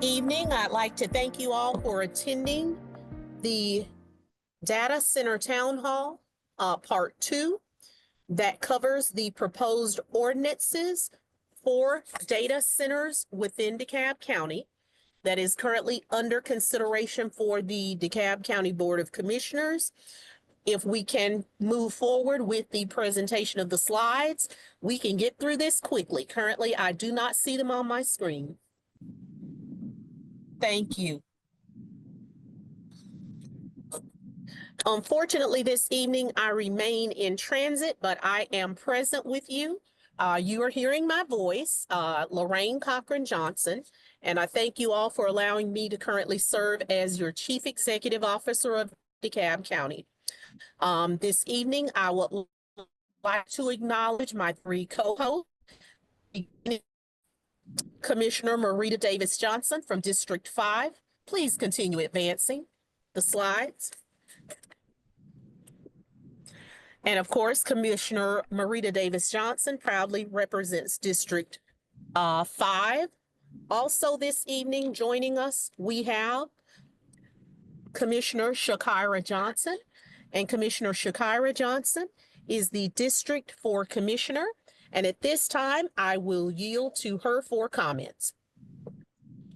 evening. I'd like to thank you all for attending the Data Center Town Hall, Part 2, that covers the proposed ordinances for data centers within DeKalb County that is currently under consideration for the DeKalb County Board of Commissioners. If we can move forward with the presentation of the slides, we can get through this quickly. Currently, I do not see them on my screen. Thank you. Unfortunately, this evening I remain in transit, but I am present with you. You are hearing my voice, Lorraine Cochran-Johnson, and I thank you all for allowing me to currently serve as your Chief Executive Officer of DeKalb County. This evening, I would like to acknowledge my three co-hosts, Commissioner Marita Davis Johnson from District 5. Please continue advancing the slides. And of course, Commissioner Marita Davis Johnson proudly represents District 5. Also this evening joining us, we have Commissioner Shakira Johnson. And Commissioner Shakira Johnson is the District 4 Commissioner. And at this time, I will yield to her for comments.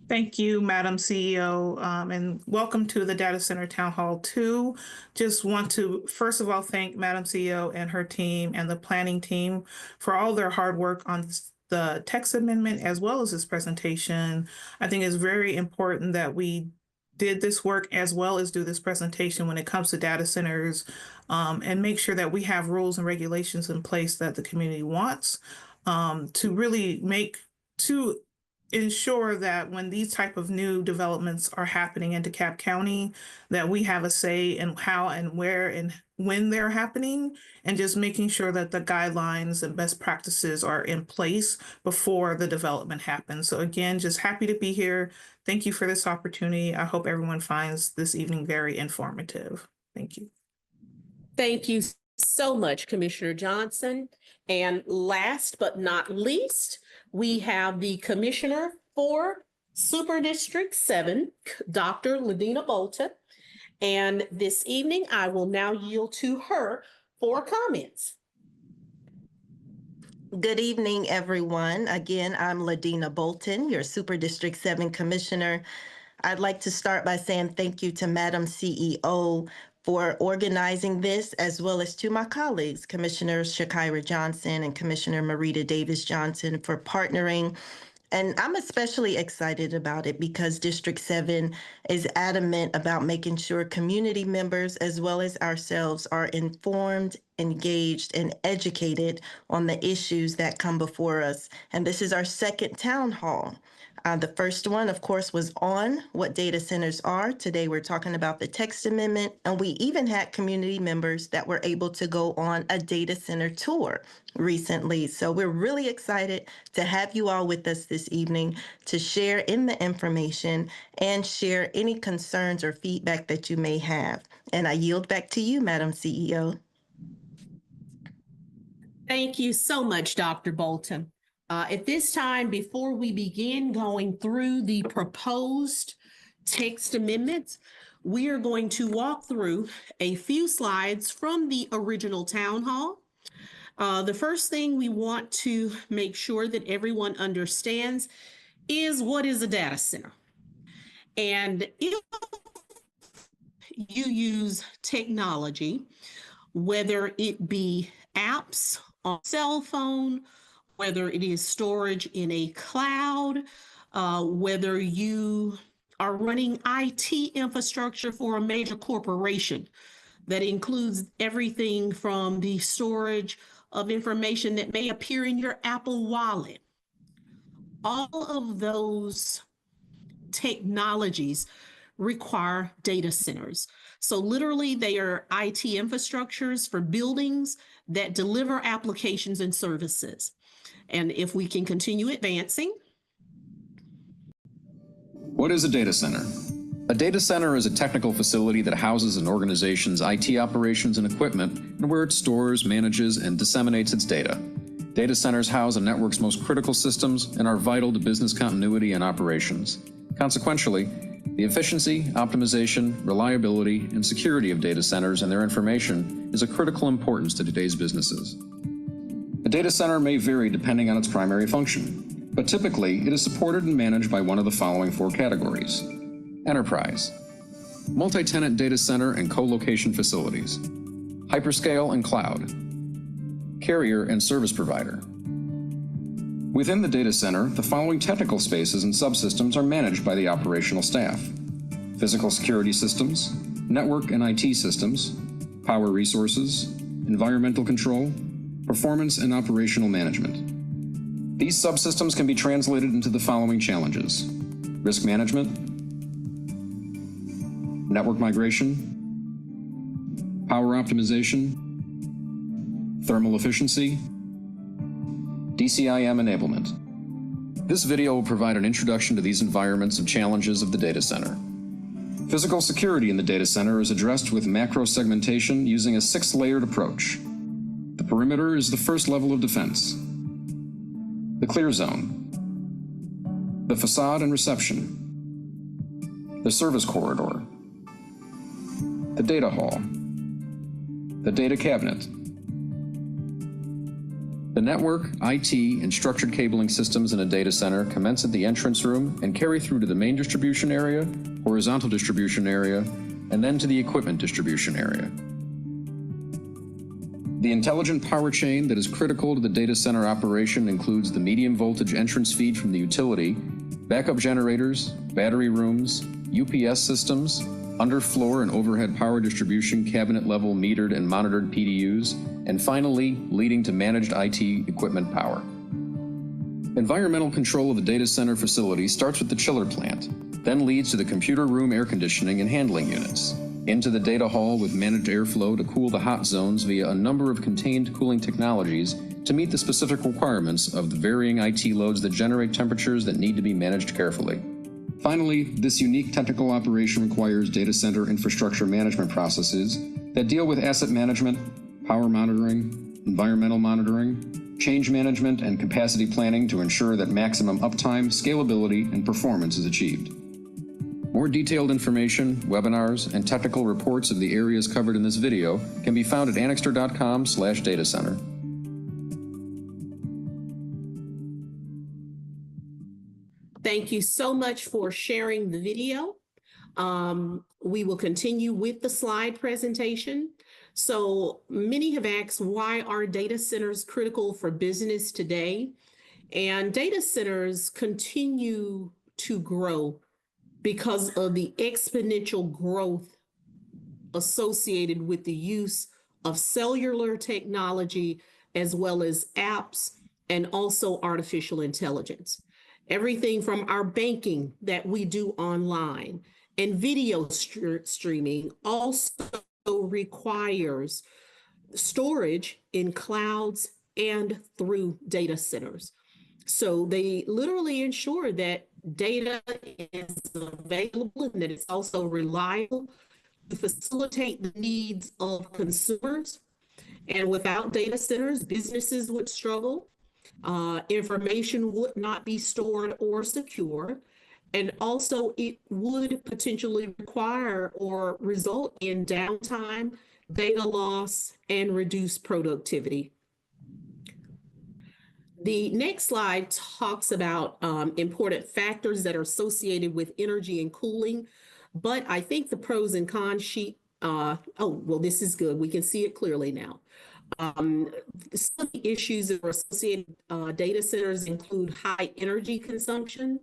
Thank you, Madam CEO, and welcome to the Data Center Town Hall 2. Just want to, first of all, thank Madam CEO and her team and the planning team for all their hard work on the text amendment as well as this presentation. I think it's very important that we did this work as well as do this presentation when it comes to data centers, and make sure that we have rules and regulations in place that the community wants, to ensure that when these type of new developments are happening in DeKalb County, that we have a say in how and where and when they're happening, and just making sure that the guidelines and best practices are in place before the development happens. So again, just happy to be here. Thank you for this opportunity. I hope everyone finds this evening very informative. Thank you. Thank you so much, Commissioner Johnson. And last but not least, we have the Commissioner for Super District 7, Dr. Ladina Bolton. And this evening, I will now yield to her for comments. Good evening, everyone. Again, I'm Ladina Bolton, your Super District 7 Commissioner. I'd like to start by saying thank you to Madam CEO for organizing this, as well as to my colleagues, Commissioners Shakira Johnson and Commissioner Marita Davis Johnson, for partnering. And I'm especially excited about it because District 7 is adamant about making sure community members as well as ourselves are informed, engaged, and educated on the issues that come before us. And this is our second town hall. The first one, of course, was on what data centers are. Today, we're talking about the text amendment, and we even had community members that were able to go on a data center tour recently. So we're really excited to have you all with us this evening to share in the information and share any concerns or feedback that you may have. And I yield back to you, Madam CEO. Thank you so much, Dr. Bolton. At this time, before we begin going through the proposed text amendments, we are going to walk through a few slides from the original town hall. The first thing we want to make sure that everyone understands is what is a data center. And if you use technology, whether it be apps on cell phone, whether it is storage in a cloud, whether you are running IT infrastructure for a major corporation that includes everything from the storage of information that may appear in your Apple Wallet. All of those technologies require data centers. So literally they are IT infrastructures for buildings that deliver applications and services. And if we can continue advancing. What is a data center? A data center is a technical facility that houses an organization's IT operations and equipment, and where it stores, manages, and disseminates its data. Data centers house a network's most critical systems and are vital to business continuity and operations. Consequentially, the efficiency, optimization, reliability, and security of data centers and their information is of critical importance to today's businesses. A data center may vary depending on its primary function, but typically it is supported and managed by one of the following four categories: enterprise, multi-tenant data center and co-location facilities, hyperscale and cloud, carrier and service provider. Within the data center, the following technical spaces and subsystems are managed by the operational staff: physical security systems, network and IT systems, power resources, environmental control, performance and operational management. These subsystems can be translated into the following challenges: risk management, network migration, power optimization, thermal efficiency, DCIM enablement. This video will provide an introduction to these environments and challenges of the data center. Physical security in the data center is addressed with macro segmentation using a 6-layered approach. The perimeter is the first level of defense, the clear zone, the facade and reception, the service corridor, the data hall, the data cabinet. The network, IT, and structured cabling systems in a data center commence at the entrance room and carry through to the main distribution area, horizontal distribution area, and then to the equipment distribution area. The intelligent power chain that is critical to the data center operation includes the medium voltage entrance feed from the utility, backup generators, battery rooms, UPS systems, underfloor and overhead power distribution cabinet level metered and monitored PDUs, and finally leading to managed IT equipment power. Environmental control of the data center facility starts with the chiller plant, then leads to the computer room air conditioning and handling units, into the data hall with managed airflow to cool the hot zones via a number of contained cooling technologies to meet the specific requirements of the varying IT loads that generate temperatures that need to be managed carefully. Finally, this unique technical operation requires data center infrastructure management processes that deal with asset management, power monitoring, environmental monitoring, change management, and capacity planning to ensure that maximum uptime, scalability, and performance is achieved. More detailed information, webinars, and technical reports of the areas covered in this video can be found at annixter.com/datacenter. Thank you so much for sharing the video. We will continue with the slide presentation. So many have asked, why are data centers critical for business today? And data centers continue to grow because of the exponential growth associated with the use of cellular technology, as well as apps and also artificial intelligence. Everything from our banking that we do online and video streaming also requires storage in clouds and through data centers. So they literally ensure that data is available and that it's also reliable to facilitate the needs of consumers. And without data centers, businesses would struggle. Information would not be stored or secure. And also it would potentially require or result in downtime, data loss, and reduced productivity. The next slide talks about important factors that are associated with energy and cooling, but I think the pros and cons sheet, this is good. We can see it clearly now. Some of the issues that are associated data centers include high energy consumption.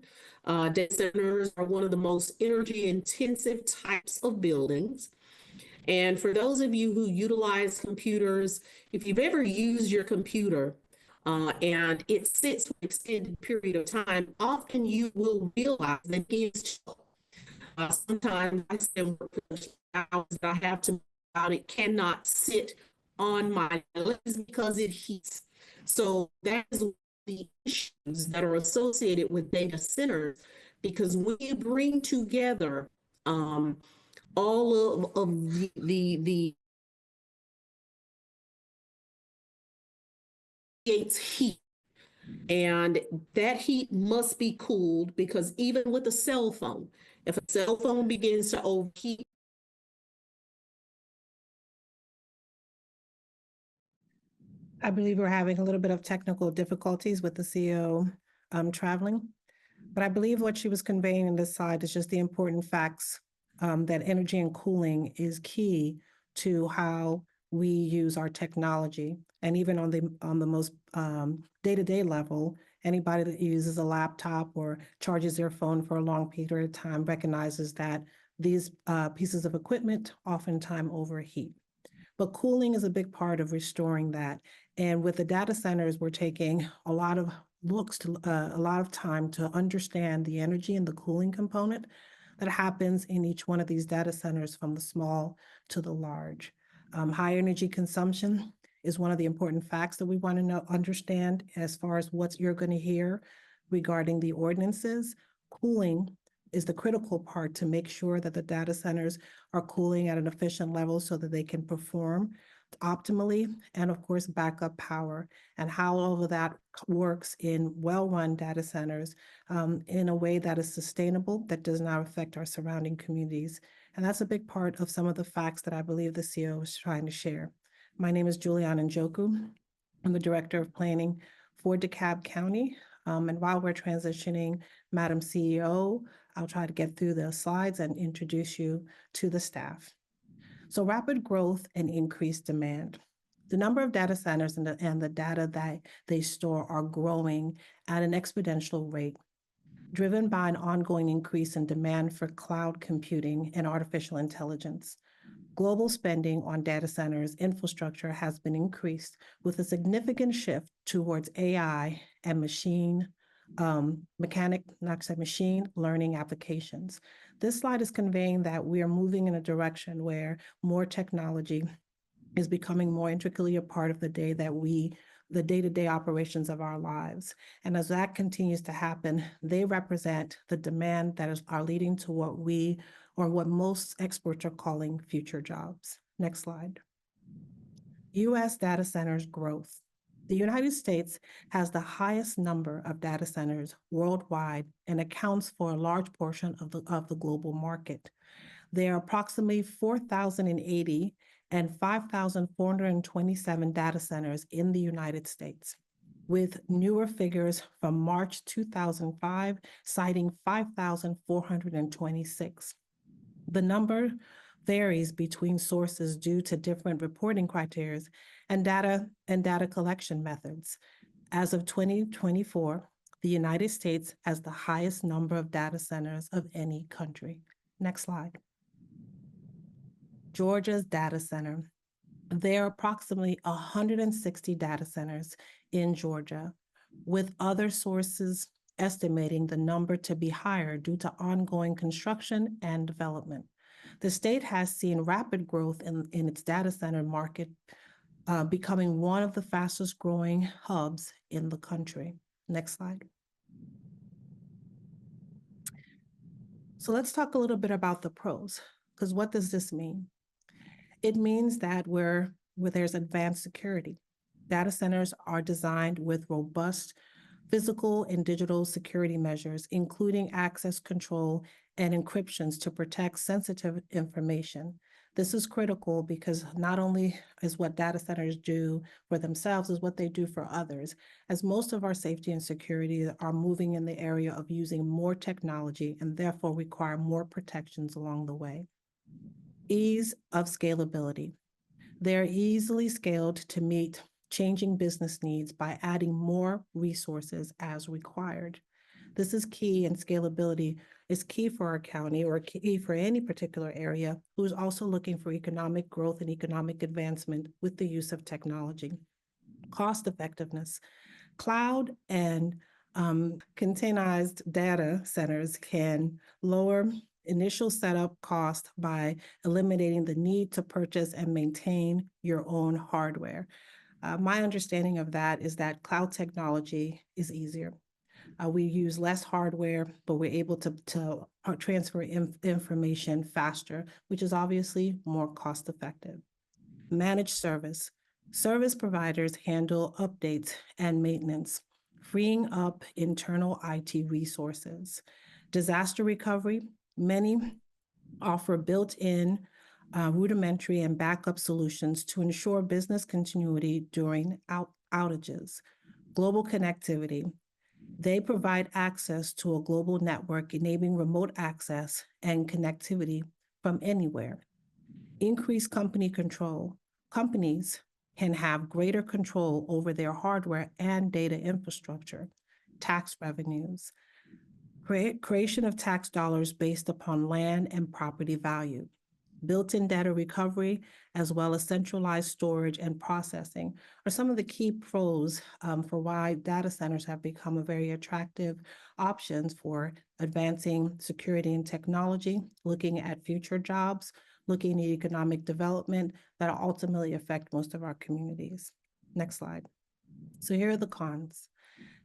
Data centers are one of the most energy intensive types of buildings. And for those of you who utilize computers, if you've ever used your computer and it sits for an extended period of time, often you will realize that it is sometimes I spend hours that I have to about it cannot sit on my legs because it heats. So that is the issues that are associated with data centers, because when you bring together all of the creates heat, And that heat must be cooled, because even with a cell phone, if a cell phone begins to overheat, I believe we're having a little bit of technical difficulties with the CEO traveling, but I believe what she was conveying in this slide is just the important facts that energy and cooling is key to how we use our technology. And even on the most day-to-day level, anybody that uses a laptop or charges their phone for a long period of time recognizes that these pieces of equipment oftentimes overheat. But cooling is a big part of restoring that. And with the data centers, we're taking a lot of a lot of time to understand the energy and the cooling component that happens in each one of these data centers, from the small to the large. High energy consumption is one of the important facts that we want to understand as far as what you're going to hear regarding the ordinances. Cooling is the critical part to make sure that the data centers are cooling at an efficient level so that they can perform optimally, and of course, backup power, and how all of that works in well-run data centers in a way that is sustainable, that does not affect our surrounding communities. And that's a big part of some of the facts that I believe the CEO is trying to share. My name is Juliana Njoku. I'm the Director of Planning for DeKalb County. And while we're transitioning, Madam CEO, I'll try to get through the slides and introduce you to the staff. So rapid growth and increased demand. The number of data centers and the data that they store are growing at an exponential rate, driven by an ongoing increase in demand for cloud computing and artificial intelligence. Global spending on data centers infrastructure has been increased, with a significant shift towards AI and machine learning applications. This slide is conveying that we are moving in a direction where more technology is becoming more intricately a part of the day-to-day operations of our lives. And as that continues to happen, they represent the demand that are leading to what most experts are calling future jobs. Next slide. U.S. data centers growth. The United States has the highest number of data centers worldwide and accounts for a large portion of the global market. There are approximately 4,080 and 5,427 data centers in the United States, with newer figures from March 2005 citing 5,426. The number varies between sources due to different reporting criteria and data collection methods. As of 2024, the United States has the highest number of data centers of any country. Next slide. Georgia's data center. There are approximately 160 data centers in Georgia, with other sources estimating the number to be higher due to ongoing construction and development. The state has seen rapid growth in its data center market, becoming one of the fastest growing hubs in the country. Next slide. So let's talk a little bit about the pros, because what does this mean? It means that where there's advanced security, data centers are designed with robust physical and digital security measures, including access control and encryptions to protect sensitive information. This is critical because not only is what data centers do for themselves, is what they do for others, as most of our safety and security are moving in the area of using more technology and therefore require more protections along the way. Ease of scalability. They're easily scaled to meet changing business needs by adding more resources as required. This is key, and scalability is key for our county, or key for any particular area who's also looking for economic growth and economic advancement with the use of technology. Cost effectiveness. Cloud and containerized data centers can lower initial setup cost by eliminating the need to purchase and maintain your own hardware. My understanding of that is that cloud technology is easier. We use less hardware, but we're able to transfer information faster, which is obviously more cost effective. Managed service. Service providers handle updates and maintenance freeing up internal IT resources. Disaster recovery, many offer built-in rudimentary and backup solutions to ensure business continuity during outages. Global connectivity, they provide access to a global network, enabling remote access and connectivity from anywhere. Increased company control. Companies can have greater control over their hardware and data infrastructure. Tax revenues. Creation of tax dollars based upon land and property value. Built-in data recovery, as well as centralized storage and processing, are some of the key pros for why data centers have become a very attractive options for advancing security and technology, looking at future jobs, looking at economic development that ultimately affect most of our communities. Next slide. So here are the cons.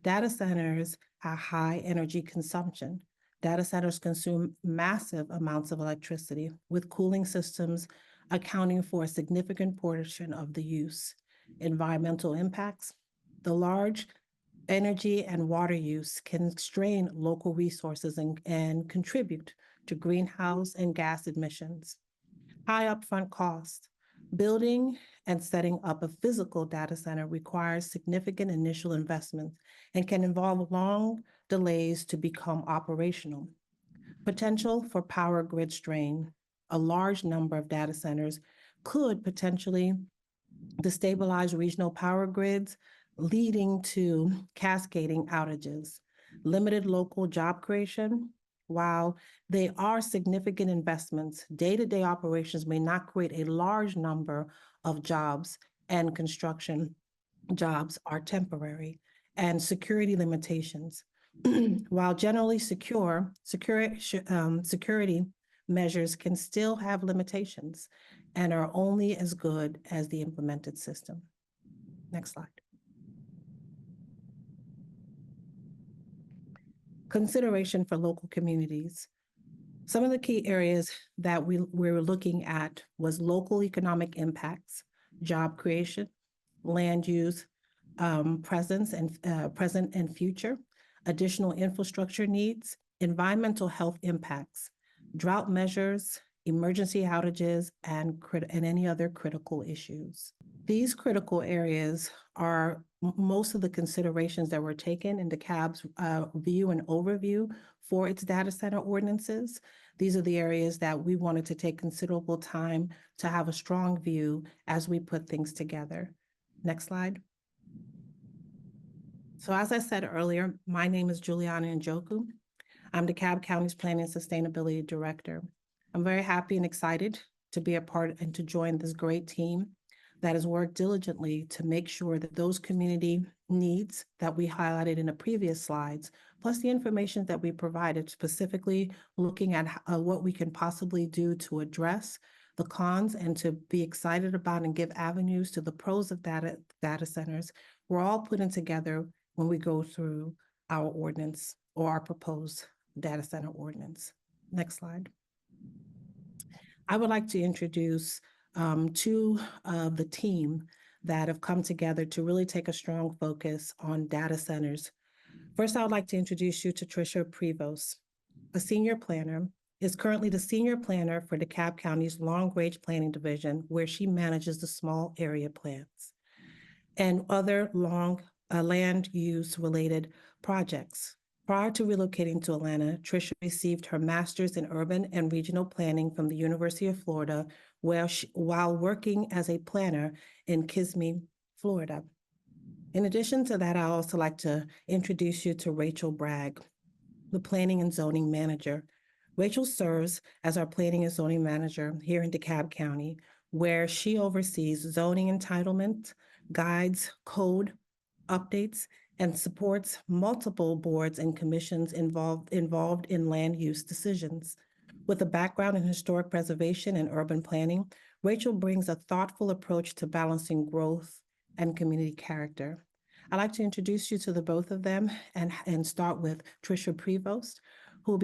Data centers have high energy consumption. Data centers consume massive amounts of electricity, with cooling systems accounting for a significant portion of the use. Environmental impacts. The large energy and water use can strain local resources and contribute to greenhouse and gas emissions. High upfront cost. Building and setting up a physical data center requires significant initial investment and can involve long delays to become operational. Potential for power grid strain. A large number of data centers could potentially destabilize regional power grids, leading to cascading outages. Limited local job creation. While they are significant investments, day-to-day operations may not create a large number of jobs, and construction jobs are temporary. And security limitations. While generally security measures can still have limitations and are only as good as the implemented system. Next slide. Consideration for local communities. Some of the key areas that we were looking at was local economic impacts, job creation, land use, present and future, additional infrastructure needs, environmental health impacts, drought measures, emergency outages, and any other critical issues. These critical areas are most of the considerations that were taken in DeKalb's view and overview for its data center ordinances. These are the areas that we wanted to take considerable time to have a strong view as we put things together. Next slide. So as I said earlier, my name is Juliana Njoku. I'm DeKalb County's Planning and Sustainability Director. I'm very happy and excited to be a part and to join this great team that has worked diligently to make sure that those community needs that we highlighted in the previous slides, plus the information that we provided, specifically looking at what we can possibly do to address the cons and to be excited about and give avenues to the pros of data centers, we're all putting together when we go through our ordinance or our proposed data center ordinance. Next slide. I would like to introduce two of the team that have come together to really take a strong focus on data centers. First, I would like to introduce you to Tricia Prevost, a senior planner, is currently the senior planner for DeKalb County's Long-Range Planning Division, where she manages the small area plans and other land use related projects. Prior to relocating to Atlanta, Tricia received her master's in urban and regional planning from the University of Florida, while working as a planner in Kissimmee, Florida. In addition to that, I also like to introduce you to Rachel Bragg, the Planning and Zoning Manager. Rachel serves as our Planning and Zoning Manager here in DeKalb County, where she oversees zoning entitlement, guides, code updates, and supports multiple boards and commissions involved in land use decisions. With a background in historic preservation and urban planning, Rachel brings a thoughtful approach to balancing growth and community character. I'd like to introduce you to the both of them and start with Tricia Prevost, who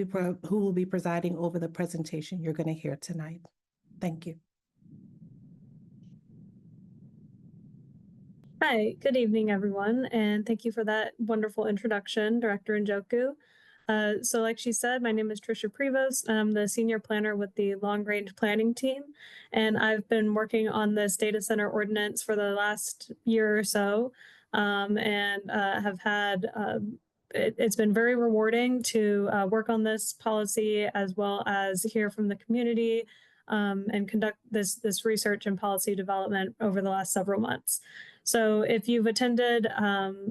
will be presiding over the presentation you're going to hear tonight. Thank you. Hi, good evening, everyone, and thank you for that wonderful introduction, Director Njoku. So like she said, my name is Trisha Prevost. I'm the senior planner with the long range planning team, and I've been working on this data center ordinance for the last year or so, and have had it's been very rewarding to work on this policy as well as hear from the community and conduct this research and policy development over the last several months. So if you've attended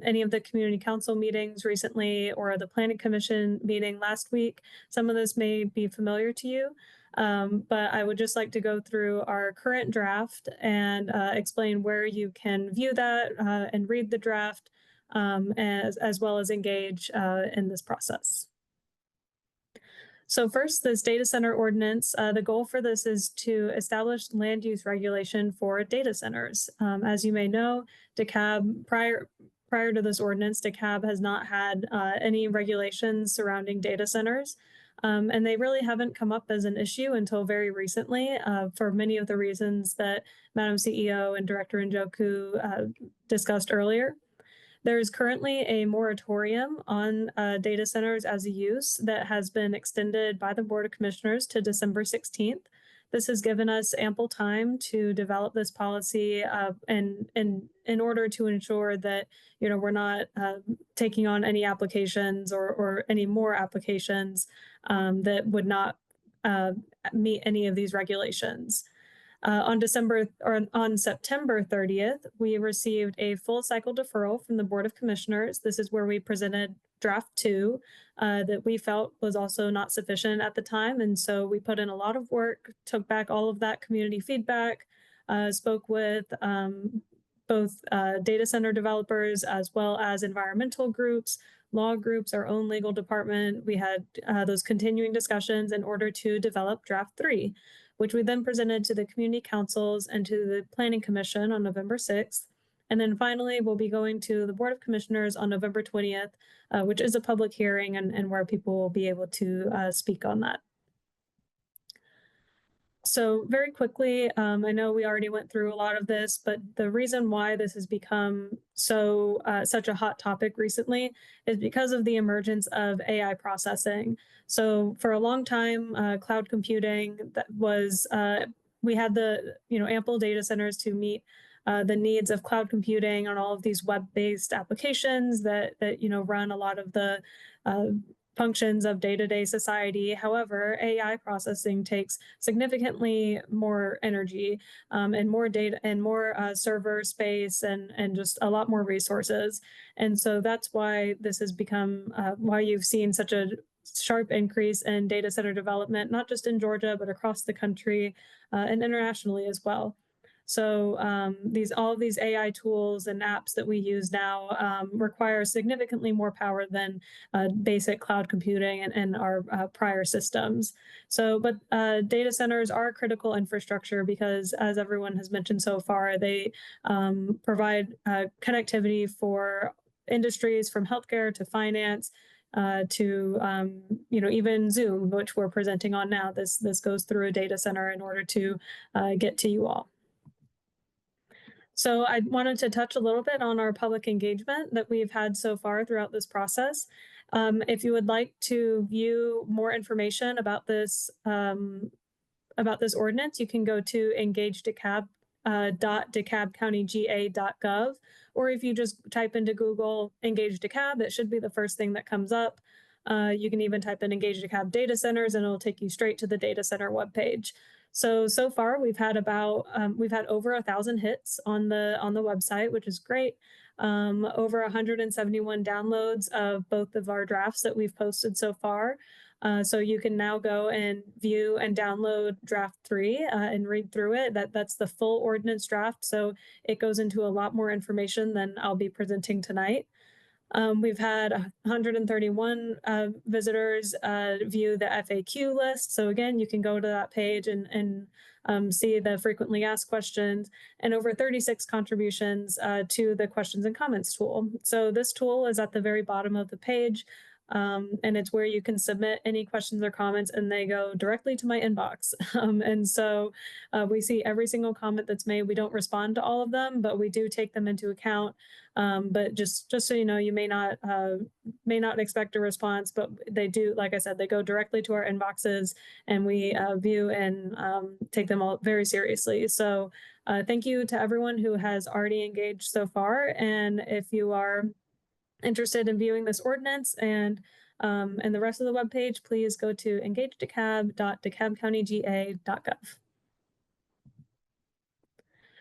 any of the community council meetings recently or the planning commission meeting last week, some of this may be familiar to you. But I would just like to go through our current draft and explain where you can view that and read the draft as well as engage in this process. So first, this data center ordinance, the goal for this is to establish land use regulation for data centers. As you may know, DeKalb, prior to this ordinance, DeKalb has not had any regulations surrounding data centers. And they really haven't come up as an issue until very recently for many of the reasons that Madam CEO and Director Njoku discussed earlier. There is currently a moratorium on data centers as a use that has been extended by the Board of Commissioners to December 16th. This has given us ample time to develop this policy and in order to ensure that we're not taking on any applications or any more applications that would not meet any of these regulations. On September 30th, we received a full cycle deferral from the Board of Commissioners. This is where we presented draft 2 that we felt was also not sufficient at the time. And so we put in a lot of work, took back all of that community feedback, spoke with both data center developers as well as environmental groups, law groups, our own legal department. We had those continuing discussions in order to develop draft 3. Which we then presented to the community councils and to the planning commission on November 6th. And then finally, we'll be going to the Board of Commissioners on November 20th, which is a public hearing and where people will be able to speak on that. So very quickly, I know we already went through a lot of this, but the reason why this has become such a hot topic recently is because of the emergence of AI processing. So for a long time, cloud computing that was we had the ample data centers to meet the needs of cloud computing on all of these web-based applications that run a lot of the functions of day-to-day society. However, AI processing takes significantly more energy and more data and more server space and just a lot more resources. And so that's why this has become why you've seen such a sharp increase in data center development, not just in Georgia, but across the country and internationally as well. So all of these AI tools and apps that we use now require significantly more power than basic cloud computing and our prior systems. So, but data centers are critical infrastructure because, as everyone has mentioned so far, they provide connectivity for industries from healthcare to finance to even Zoom, which we're presenting on now. This goes through a data center in order to get to you all. So I wanted to touch a little bit on our public engagement that we've had so far throughout this process. If you would like to view more information about this ordinance, you can go to engagedekab.dekabcountyga.gov, or if you just type into Google Engage DeKalb, it should be the first thing that comes up. You can even type in Engage DeKalb data centers and it'll take you straight to the data center webpage. So far we've had over 1,000 hits on the website, which is great. Over 171 downloads of both of our drafts that we've posted so far. So you can now go and view and download draft 3 and read through it. That's the full ordinance draft. So it goes into a lot more information than I'll be presenting tonight. We've had 131 visitors view the FAQ list. So again, you can go to that page and see the frequently asked questions, and over 36 contributions to the questions and comments tool. So this tool is at the very bottom of the page. And it's where you can submit any questions or comments, and they go directly to my inbox. And so we see every single comment that's made. We don't respond to all of them, but we do take them into account. But just so you know, you may not expect a response, but they do, like I said, they go directly to our inboxes, and we view and take them all very seriously. So thank you to everyone who has already engaged so far. And if you are interested in viewing this ordinance and the rest of the webpage, please go to engagedecalb.decalbcountyga.gov.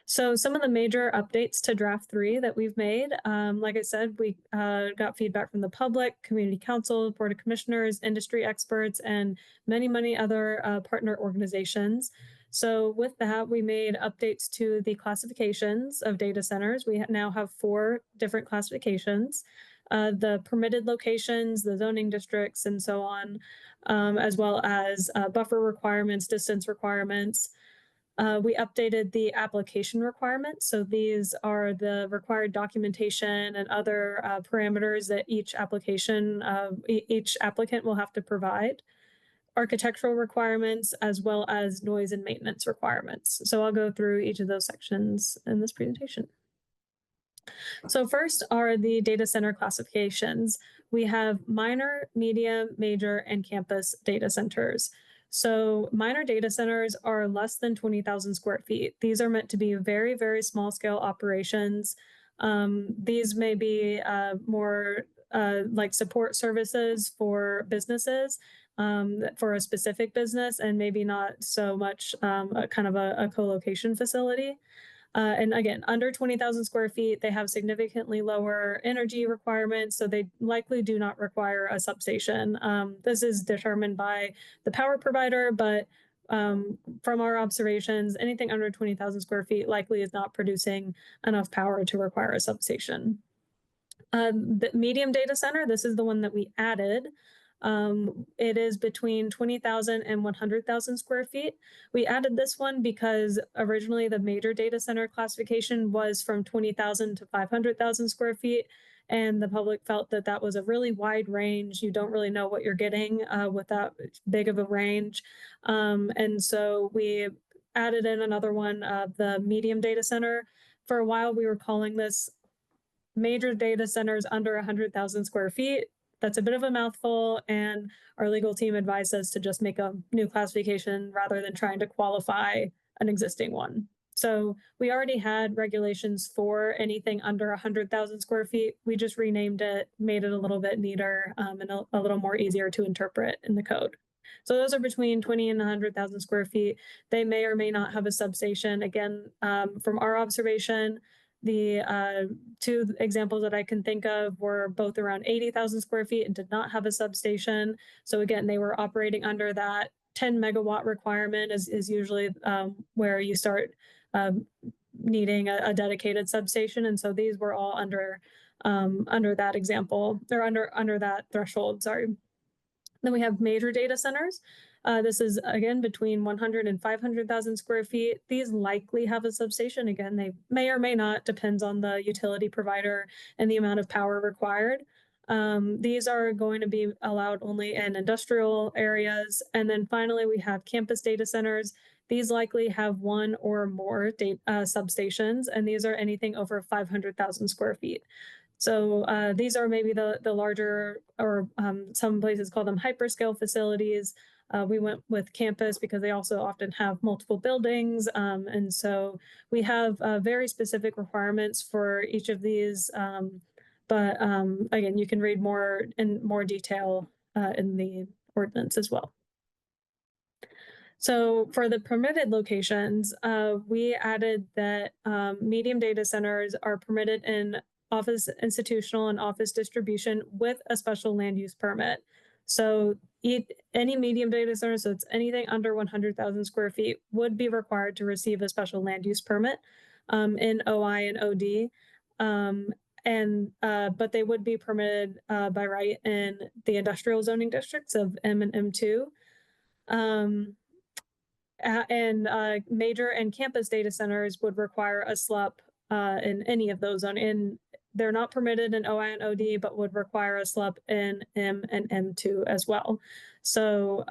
So some of the major updates to draft 3 that we've made, like I said, we got feedback from the public, community council, board of commissioners, industry experts, and many, many other partner organizations. So with that, we made updates to the classifications of data centers. We now have 4 different classifications, the permitted locations, the zoning districts, and so on, as well as buffer requirements, distance requirements. We updated the application requirements. So these are the required documentation and other parameters that each applicant will have to provide. Architectural requirements, as well as noise and maintenance requirements. So I'll go through each of those sections in this presentation. So first are the data center classifications. We have minor, medium, major, and campus data centers. So minor data centers are less than 20,000 square feet. These are meant to be very, very small scale operations. These may be more like support services for businesses, for a specific business, and maybe not so much kind of a co-location facility. And again, under 20,000 square feet, they have significantly lower energy requirements, so they likely do not require a substation. This is determined by the power provider, but from our observations, anything under 20,000 square feet likely is not producing enough power to require a substation. The medium data center, this is the one that we added. It is between 20,000 and 100,000 square feet. We added this one because originally the major data center classification was from 20,000 to 500,000 square feet. And the public felt that that was a really wide range. You don't really know what you're getting with that big of a range. And so we added in another one, the medium data center. For a while, we were calling this major data centers under 100,000 square feet. That's a bit of a mouthful, and our legal team advised us to just make a new classification rather than trying to qualify an existing one. So we already had regulations for anything under 100,000 square feet. We just renamed it, made it a little bit neater and a little more easier to interpret in the code. So those are between 20 and 100,000 square feet. They may or may not have a substation. Again, from our observation, the 2 examples that I can think of were both around 80,000 square feet and did not have a substation. So again, they were operating under that 10 megawatt requirement is usually where you start needing a dedicated substation. And so these were all under that example, or under that threshold, sorry. Then we have major data centers. This is, again, between 100 and 500,000 square feet. These likely have a substation. Again, they may or may not, depends on the utility provider and the amount of power required. These are going to be allowed only in industrial areas. And then finally, we have campus data centers. These likely have 1 or more substations, and these are anything over 500,000 square feet. So these are maybe the larger, or some places call them hyperscale facilities. We went with campus because they also often have multiple buildings. And so we have very specific requirements for each of these. But again, you can read more in more detail in the ordinance as well. So for the permitted locations, we added that medium data centers are permitted in office institutional and office distribution with a special land use permit. So any medium data center, so it's anything under 100,000 square feet, would be required to receive a special land use permit in OI and OD. But they would be permitted by right in the industrial zoning districts of M and M2. Major and campus data centers would require a SLUP in any of those in they're not permitted in OI and OD, but would require a SLUP in M and M2 as well. So,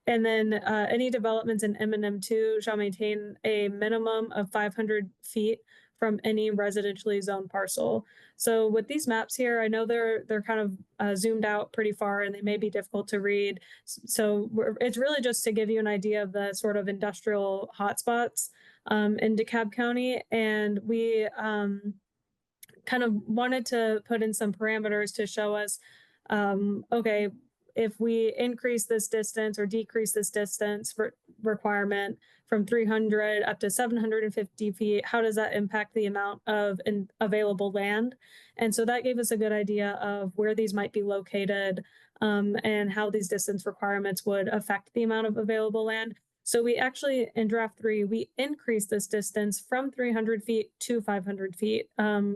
and then any developments in M and M2 shall maintain a minimum of 500 feet from any residentially zoned parcel. So with these maps here, I know they're kind of zoomed out pretty far and they may be difficult to read. So it's really just to give you an idea of the sort of industrial hotspots in DeKalb County. And we kind of wanted to put in some parameters to show us, okay, if we increase this distance or decrease this distance requirement from 300 up to 750 feet, how does that impact the amount of available land? And so that gave us a good idea of where these might be located and how these distance requirements would affect the amount of available land. So we actually, in draft 3, we increased this distance from 300 feet to 500 feet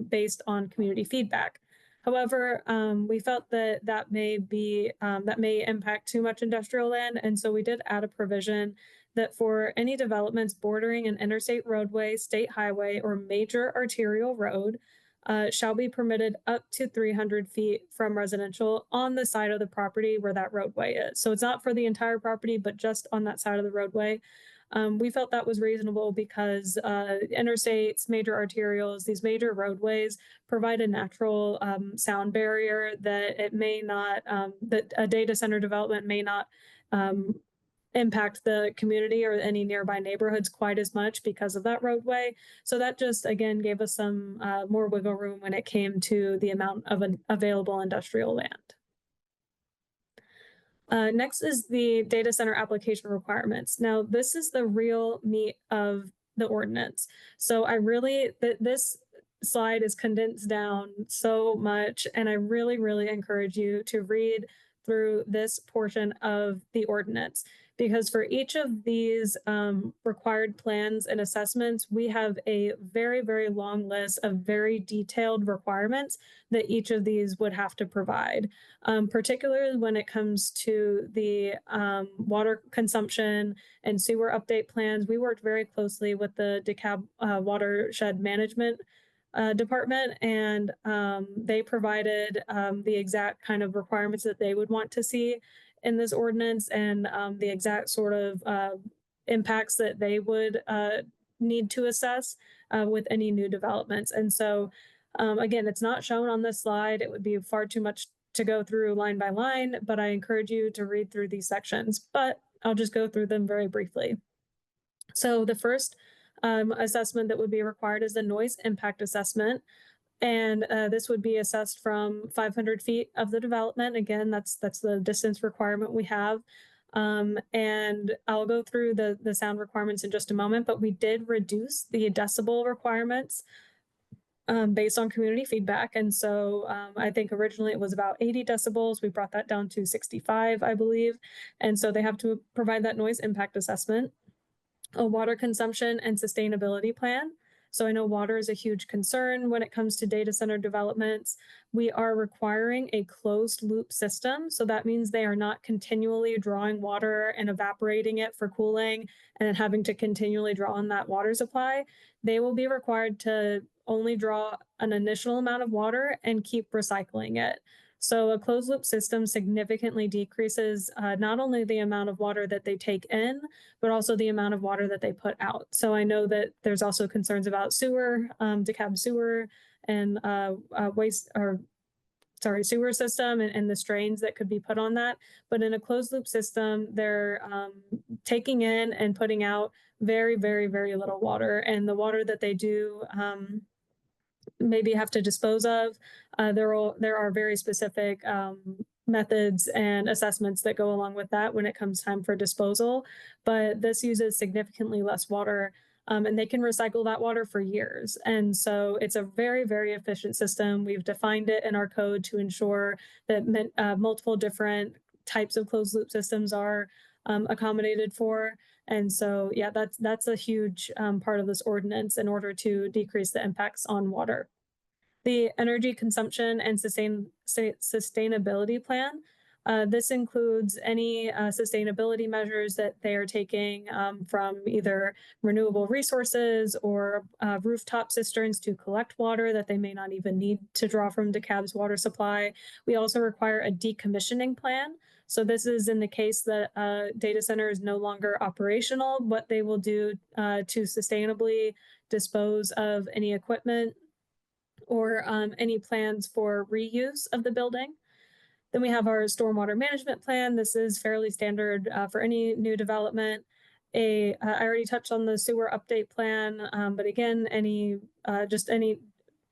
based on community feedback. However, we felt that that may impact too much industrial land. And so we did add a provision that for any developments bordering an interstate roadway, state highway, or major arterial road shall be permitted up to 300 feet from residential on the side of the property where that roadway is. So it's not for the entire property, but just on that side of the roadway. We felt that was reasonable because interstates, major arterials, these major roadways provide a natural sound barrier that it may not, that a data center development may not impact the community or any nearby neighborhoods quite as much because of that roadway. So that just, again, gave us some more wiggle room when it came to the amount of available industrial land. Next is the data center application requirements. Now, this is the real meat of the ordinance. So I really, this slide is condensed down so much, and I really, really encourage you to read through this portion of the ordinance, because for each of these required plans and assessments, we have a very, very long list of very detailed requirements that each of these would have to provide, particularly when it comes to the water consumption and sewer update plans. We worked very closely with the DeKalb Watershed Management department, and they provided the exact kind of requirements that they would want to see in this ordinance, and the exact sort of impacts that they would need to assess with any new developments. And so, again, it's not shown on this slide. It would be far too much to go through line by line, but I encourage you to read through these sections, but I'll just go through them very briefly. So the first assessment that would be required is the noise impact assessment. And this would be assessed from 500 feet of the development. Again, that's the distance requirement we have. And I'll go through the sound requirements in just a moment, but we did reduce the decibel requirements based on community feedback. And so I think originally it was about 80 decibels. We brought that down to 65, I believe. And so they have to provide that noise impact assessment, a water consumption and sustainability plan. So I know water is a huge concern when it comes to data center developments. We are requiring a closed loop system. So that means they are not continually drawing water and evaporating it for cooling and then having to continually draw on that water supply. They will be required to only draw an initial amount of water and keep recycling it. So a closed loop system significantly decreases not only the amount of water that they take in, but also the amount of water that they put out. So I know that there's also concerns about sewer, DeKalb sewer, and sewer system and the strains that could be put on that. But in a closed loop system, they're taking in and putting out very, very, very little water. And the water that they do maybe have to dispose of, there are very specific methods and assessments that go along with that when it comes time for disposal. But this uses significantly less water, and they can recycle that water for years. And so it's a very, very efficient system. We've defined it in our code to ensure that multiple different types of closed loop systems are accommodated for. And so, yeah, that's a huge part of this ordinance in order to decrease the impacts on water. The energy consumption and sustainability plan This includes any sustainability measures that they are taking from either renewable resources or rooftop cisterns to collect water that they may not even need to draw from DeKalb's water supply. We also require a decommissioning plan. So this is in the case that a data center is no longer operational, what they will do to sustainably dispose of any equipment or any plans for reuse of the building. Then we have our stormwater management plan. This is fairly standard for any new development. I already touched on the sewer update plan, but again,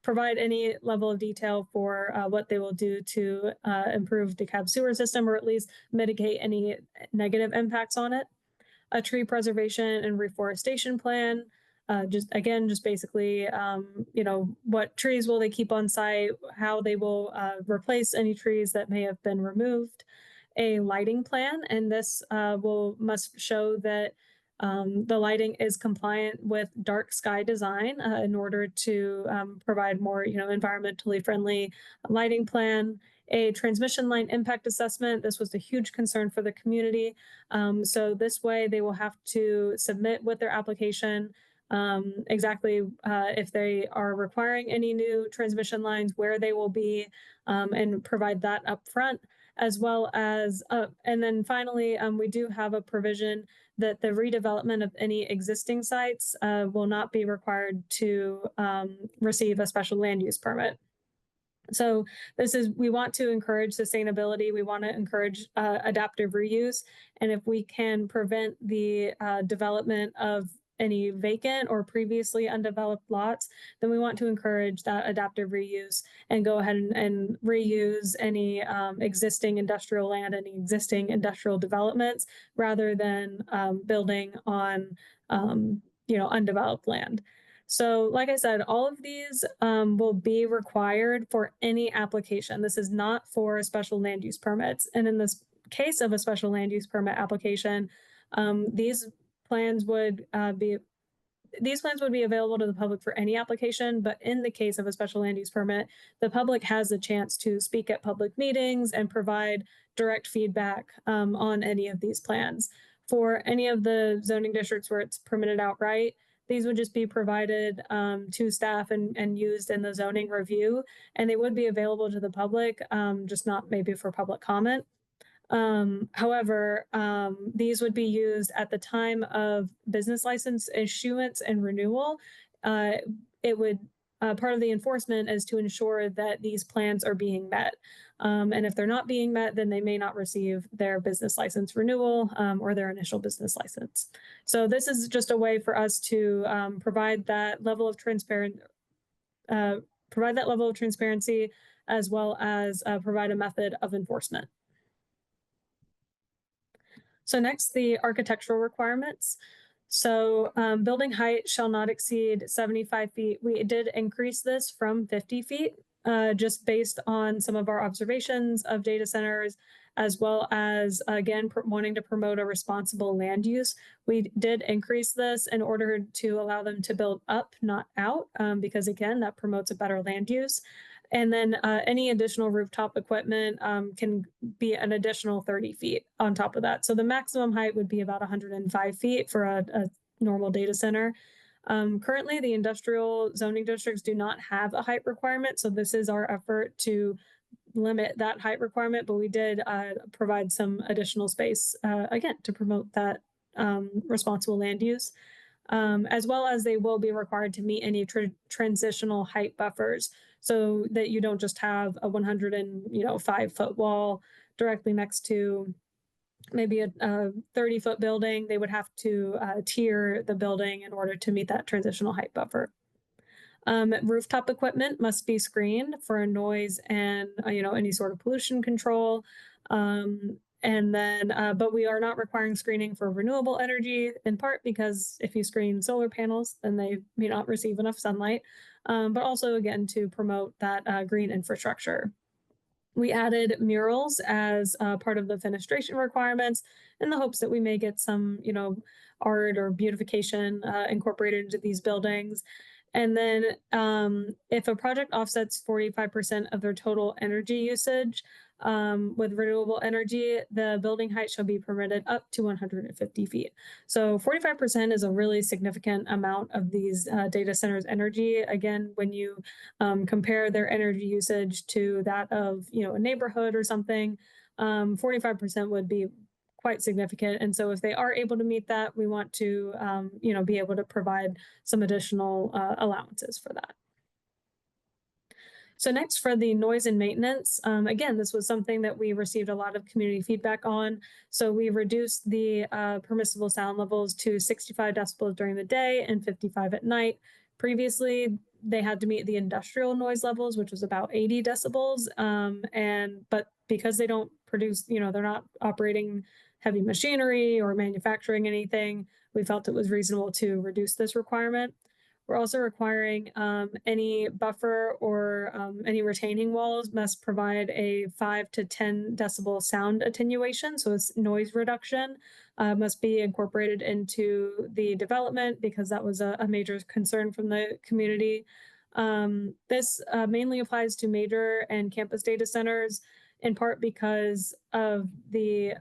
provide any level of detail for what they will do to improve DeKalb sewer system, or at least mitigate any negative impacts on it. A tree preservation and reforestation plan. Just basically, what trees will they keep on site, how they will replace any trees that may have been removed. A lighting plan, and this must show that the lighting is compliant with dark sky design in order to provide more, environmentally friendly lighting plan. A transmission line impact assessment. This was a huge concern for the community. So this way they will have to submit with their application exactly if they are requiring any new transmission lines, where they will be, and provide that up front, as well as, and then finally, we do have a provision that the redevelopment of any existing sites will not be required to receive a special land use permit. So we want to encourage sustainability. We want to encourage adaptive reuse. And if we can prevent the development of any vacant or previously undeveloped lots, then we want to encourage that adaptive reuse and go ahead and reuse any existing industrial land, any existing industrial developments, rather than building on undeveloped land. So like I said, all of these will be required for any application. This is not for special land use permits. And in this case of a special land use permit application, these plans would be available to the public for any application, but in the case of a special land use permit, the public has a chance to speak at public meetings and provide direct feedback on any of these plans. For any of the zoning districts where it's permitted outright, these would just be provided to staff and used in the zoning review, and they would be available to the public, just not maybe for public comment. However, these would be used at the time of business license issuance and renewal. Part of the enforcement is to ensure that these plans are being met. And if they're not being met, then they may not receive their business license renewal or their initial business license. So this is just a way for us to provide that level of transparency, as well as provide a method of enforcement. So next, the architectural requirements. So building height shall not exceed 75 feet. We did increase this from 50 feet, just based on some of our observations of data centers, as well as, again, wanting to promote a responsible land use. We did increase this in order to allow them to build up, not out, because again, that promotes a better land use. And then any additional rooftop equipment can be an additional 30 feet on top of that. So the maximum height would be about 105 feet for a normal data center. Currently, the industrial zoning districts do not have a height requirement. So this is our effort to limit that height requirement, but we did provide some additional space, again, to promote that responsible land use. As well as they will be required to meet any transitional height buffers, so that you don't just have a 105-foot wall directly next to maybe a 30-foot building. They would have to tier the building in order to meet that transitional height buffer. Rooftop equipment must be screened for noise and any sort of pollution control. And then, but we are not requiring screening for renewable energy, in part because if you screen solar panels, then they may not receive enough sunlight, but also, again, to promote that green infrastructure. We added murals as part of the fenestration requirements in the hopes that we may get some, art or beautification incorporated into these buildings. And then if a project offsets 45% of their total energy usage, with renewable energy, the building height shall be permitted up to 150 feet. So 45% is a really significant amount of these data centers' energy. Again, when you compare their energy usage to that of, a neighborhood or something, 45% would be quite significant. And so if they are able to meet that, we want to, be able to provide some additional allowances for that. So next, for the noise and maintenance, again, this was something that we received a lot of community feedback on. So we reduced the permissible sound levels to 65 decibels during the day and 55 at night. Previously, they had to meet the industrial noise levels, which was about 80 decibels. But because they don't produce, they're not operating heavy machinery or manufacturing anything, we felt it was reasonable to reduce this requirement. We're also requiring any buffer or any retaining walls must provide a 5 to 10 decibel sound attenuation. So it's noise reduction must be incorporated into the development, because that was a major concern from the community. This mainly applies to major and campus data centers, in part because of the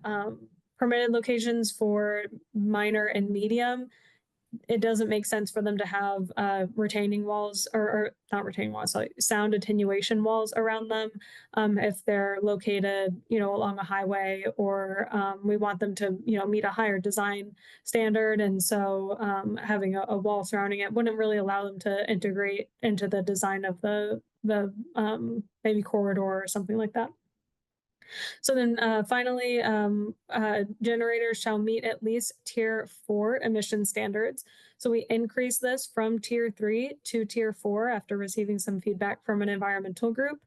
permitted locations for minor and medium. It doesn't make sense for them to have retaining walls or not retaining walls, sorry, sound attenuation walls around them if they're located, along a highway, or we want them to, meet a higher design standard. And so having a wall surrounding it wouldn't really allow them to integrate into the design of the maybe corridor or something like that. So then finally, generators shall meet at least Tier 4 emission standards. So we increased this from Tier 3 to Tier 4 after receiving some feedback from an environmental group.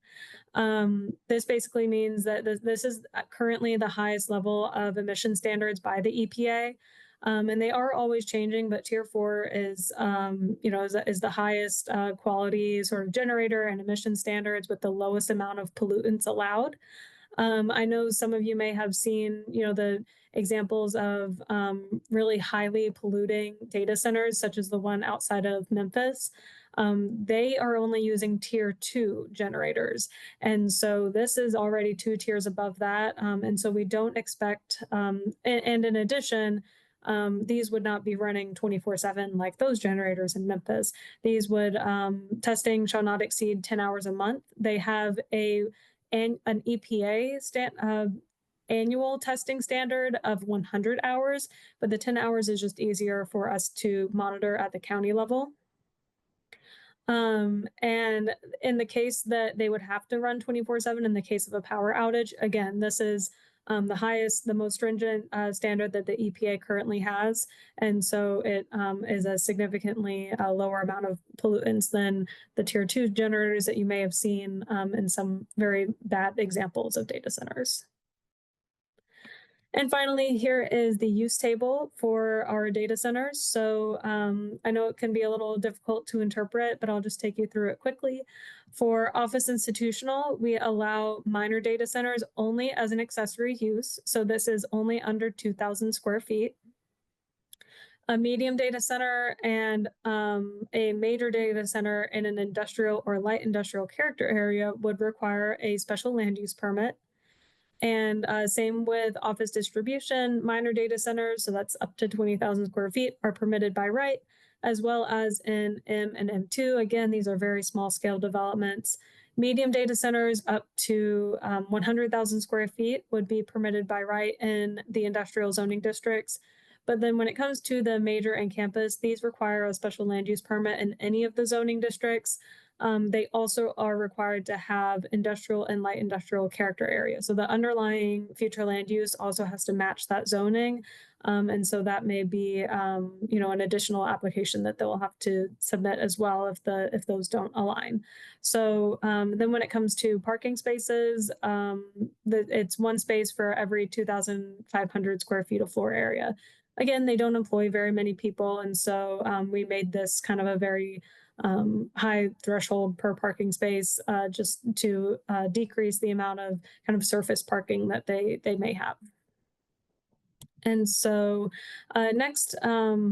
This basically means that this is currently the highest level of emission standards by the EPA. And they are always changing, but Tier 4 is, is the highest quality sort of generator and emission standards with the lowest amount of pollutants allowed. I know some of you may have seen, the examples of really highly polluting data centers, such as the one outside of Memphis. They are only using Tier 2 generators. And so this is already 2 tiers above that. And so we don't expect, and in addition, these would not be running 24/7 like those generators in Memphis. These would, testing shall not exceed 10 hours a month. They have an EPA annual testing standard of 100 hours, but the 10 hours is just easier for us to monitor at the county level. And in the case that they would have to run 24/7 in the case of a power outage, again, this is the most stringent standard that the EPA currently has. And so it is a significantly lower amount of pollutants than the Tier 2 generators that you may have seen in some very bad examples of data centers. And finally, here is the use table for our data centers. So I know it can be a little difficult to interpret, but I'll just take you through it quickly. For office institutional, we allow minor data centers only as an accessory use. So this is only under 2,000 square feet. A medium data center and a major data center in an industrial or light industrial character area would require a special land use permit. And same with office distribution, minor data centers, so that's up to 20,000 square feet, are permitted by right, as well as in M and M2. Again, these are very small scale developments. Medium data centers up to 100,000 square feet would be permitted by right in the industrial zoning districts. But then when it comes to the major and campus, these require a special land use permit in any of the zoning districts. They also are required to have industrial and light industrial character areas. So the underlying future land use also has to match that zoning. And so that may be, an additional application that they'll have to submit as well if those don't align. So then when it comes to parking spaces, it's one space for every 2,500 square feet of floor area. Again, they don't employ very many people. And so we made this kind of a very high threshold per parking space just to decrease the amount of kind of surface parking that they may have. And so next,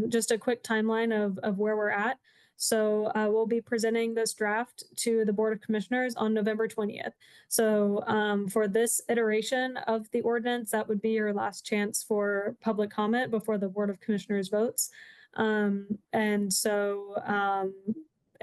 just a quick timeline of where we're at. So we'll be presenting this draft to the Board of Commissioners on November 20th. So for this iteration of the ordinance, that would be your last chance for public comment before the Board of Commissioners votes.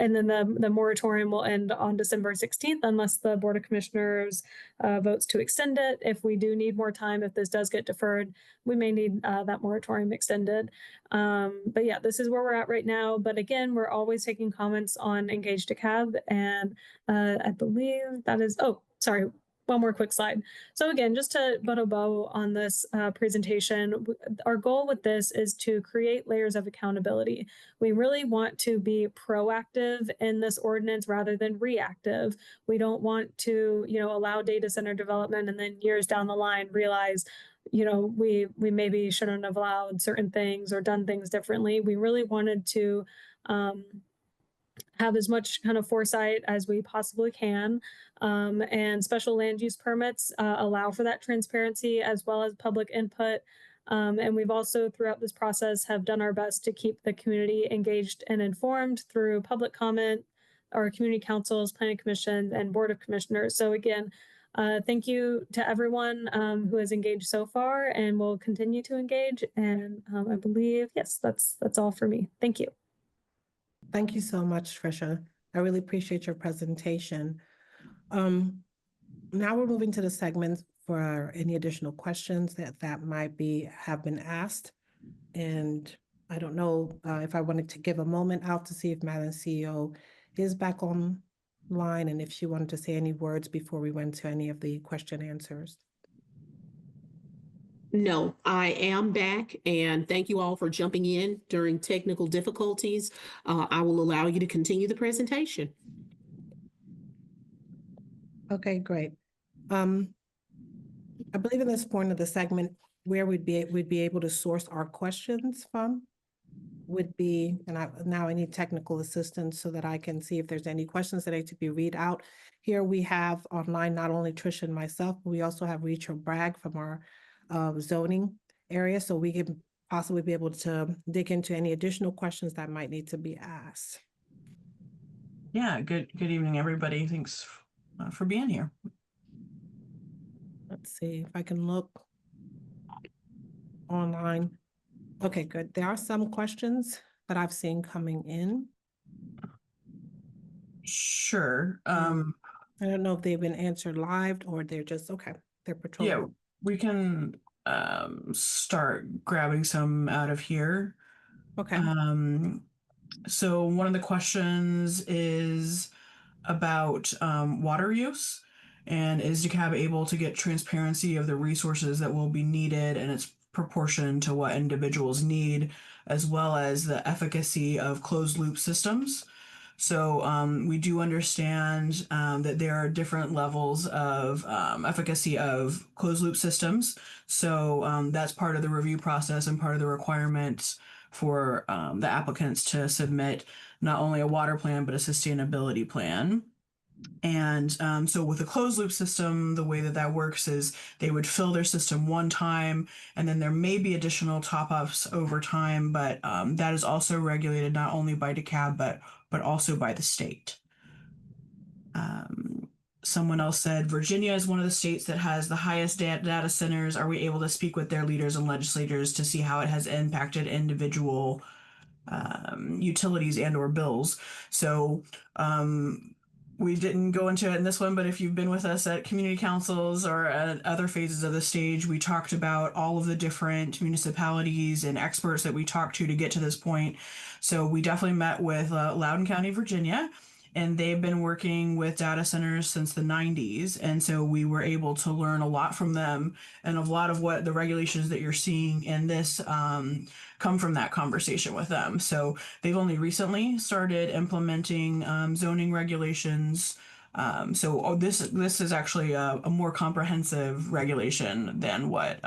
And then the moratorium will end on December 16th unless the Board of Commissioners votes to extend it. If we do need more time, if this does get deferred, we may need that moratorium extended. But yeah, this is where we're at right now. But again, we're always taking comments on Engage DeKalb. And I believe that is, oh, sorry, one more quick slide. So again, just to put a bow on this presentation, our goal with this is to create layers of accountability. We really want to be proactive in this ordinance rather than reactive. We don't want to, allow data center development and then years down the line realize, we maybe shouldn't have allowed certain things or done things differently. We really wanted to have as much kind of foresight as we possibly can. And special land use permits allow for that transparency as well as public input. And we've also throughout this process have done our best to keep the community engaged and informed through public comment, our community councils, planning commission, and board of commissioners. So again, thank you to everyone who has engaged so far and will continue to engage. And I believe, yes, that's all for me. Thank you. Thank you so much, Tricia. I really appreciate your presentation. Now we're moving to the segments for any additional questions that might have been asked. And I don't know if I wanted to give a moment out to see if Madam CEO is back online and if she wanted to say any words before we went to any of the question answers. No, I am back, and thank you all for jumping in during technical difficulties. I will allow you to continue the presentation. Okay, great. I believe in this point of the segment where we'd be able to source our questions from would be, now I need technical assistance so that I can see if there's any questions that need to be read out. Here we have online not only Tricia and myself, but we also have Rachel Bragg from our zoning area, so we can possibly be able to dig into any additional questions that might need to be asked. Yeah, good evening, everybody. Thanks for being here. Let's see if I can look online. Okay, good. There are some questions that I've seen coming in. Sure. I don't know if they've been answered live or they're just, okay, they're patrolling. Yeah, we can start grabbing some out of here. Okay. So one of the questions is about water use, and is DeKalb able to get transparency of the resources that will be needed and its proportion to what individuals need, as well as the efficacy of closed loop systems. So we do understand that there are different levels of efficacy of closed loop systems. So that's part of the review process and part of the requirements for the applicants to submit not only a water plan, but a sustainability plan. And so with a closed loop system, the way that works is they would fill their system one time, and then there may be additional top-ups over time, but that is also regulated not only by DeKalb, but also by the state. Someone else said, Virginia is one of the states that has the highest data centers. Are we able to speak with their leaders and legislators to see how it has impacted individual utilities and or bills? So we didn't go into it in this one, but if you've been with us at community councils or at other phases of the stage, we talked about all of the different municipalities and experts that we talked to get to this point. So we definitely met with Loudoun County, Virginia, and they've been working with data centers since the 90s. And so we were able to learn a lot from them, and a lot of what the regulations that you're seeing in this come from that conversation with them. So they've only recently started implementing zoning regulations. So this is actually a more comprehensive regulation than what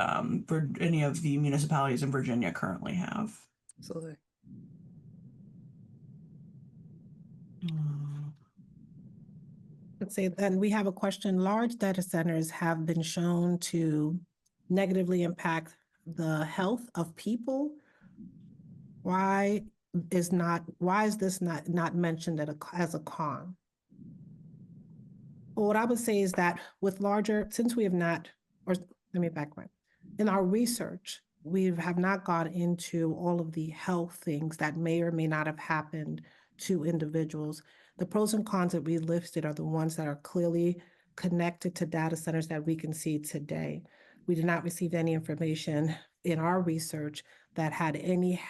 any of the municipalities in Virginia currently have. Absolutely. Let's see, then we have a question. Large data centers have been shown to negatively impact the health of people. Why why is this not mentioned as a con? Well, what I would say is that since we have not, or let me backtrack. In our research, we have not gone into all of the health things that may or may not have happened to individuals. The pros and cons that we listed are the ones that are clearly connected to data centers that we can see today. We did not receive any information in our research that had any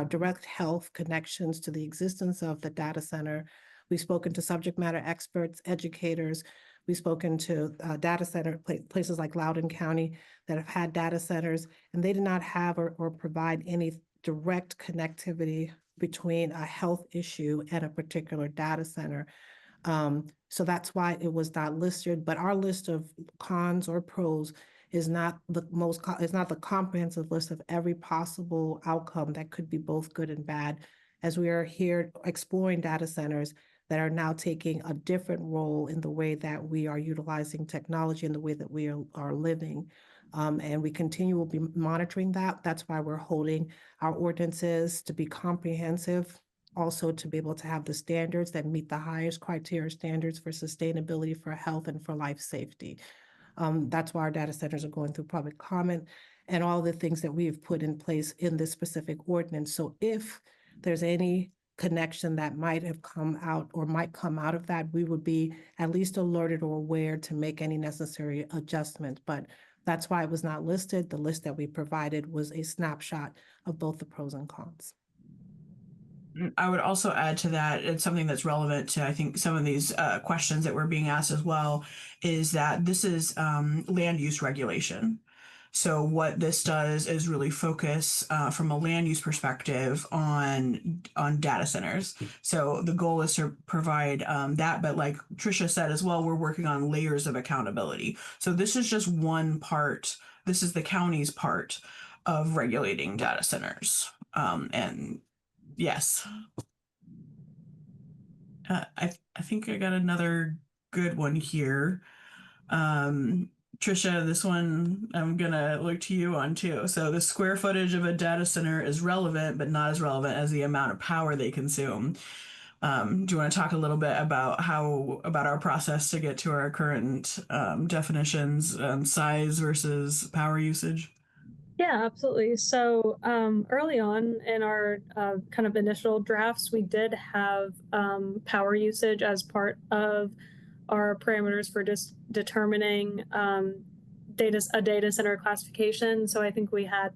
direct health connections to the existence of the data center. We've spoken to subject matter experts, educators. We've spoken to data center places like Loudoun County that have had data centers, and they did not have or provide any direct connectivity between a health issue and a particular data center. So that's why it was not listed, but our list of cons or pros is not the comprehensive list of every possible outcome that could be both good and bad, as we are here exploring data centers that are now taking a different role in the way that we are utilizing technology and the way that we are living. And we will be monitoring that. That's why we're holding our ordinances to be comprehensive, also to be able to have the standards that meet the highest criteria standards for sustainability, for health, and for life safety. That's why our data centers are going through public comment and all the things that we have put in place in this specific ordinance. So if there's any connection that might have come out or might come out of that, we would be at least alerted or aware to make any necessary adjustments. But that's why it was not listed. The list that we provided was a snapshot of both the pros and cons. I would also add to that, it's something that's relevant to, I think, some of these questions that were being asked as well, is that this is land use regulation. So what this does is really focus from a land use perspective on data centers. So the goal is to provide that, but like Tricia said as well, we're working on layers of accountability. So this is just one part. This is the county's part of regulating data centers. And yes, I think I got another good one here. Tricia, this one I'm gonna look to you on too. So the square footage of a data center is relevant, but not as relevant as the amount of power they consume. Do you want to talk a little bit about our process to get to our current definitions, size versus power usage? Yeah, absolutely. So early on in our kind of initial drafts, we did have power usage as part of our parameters for just determining a data center classification. So I think we had,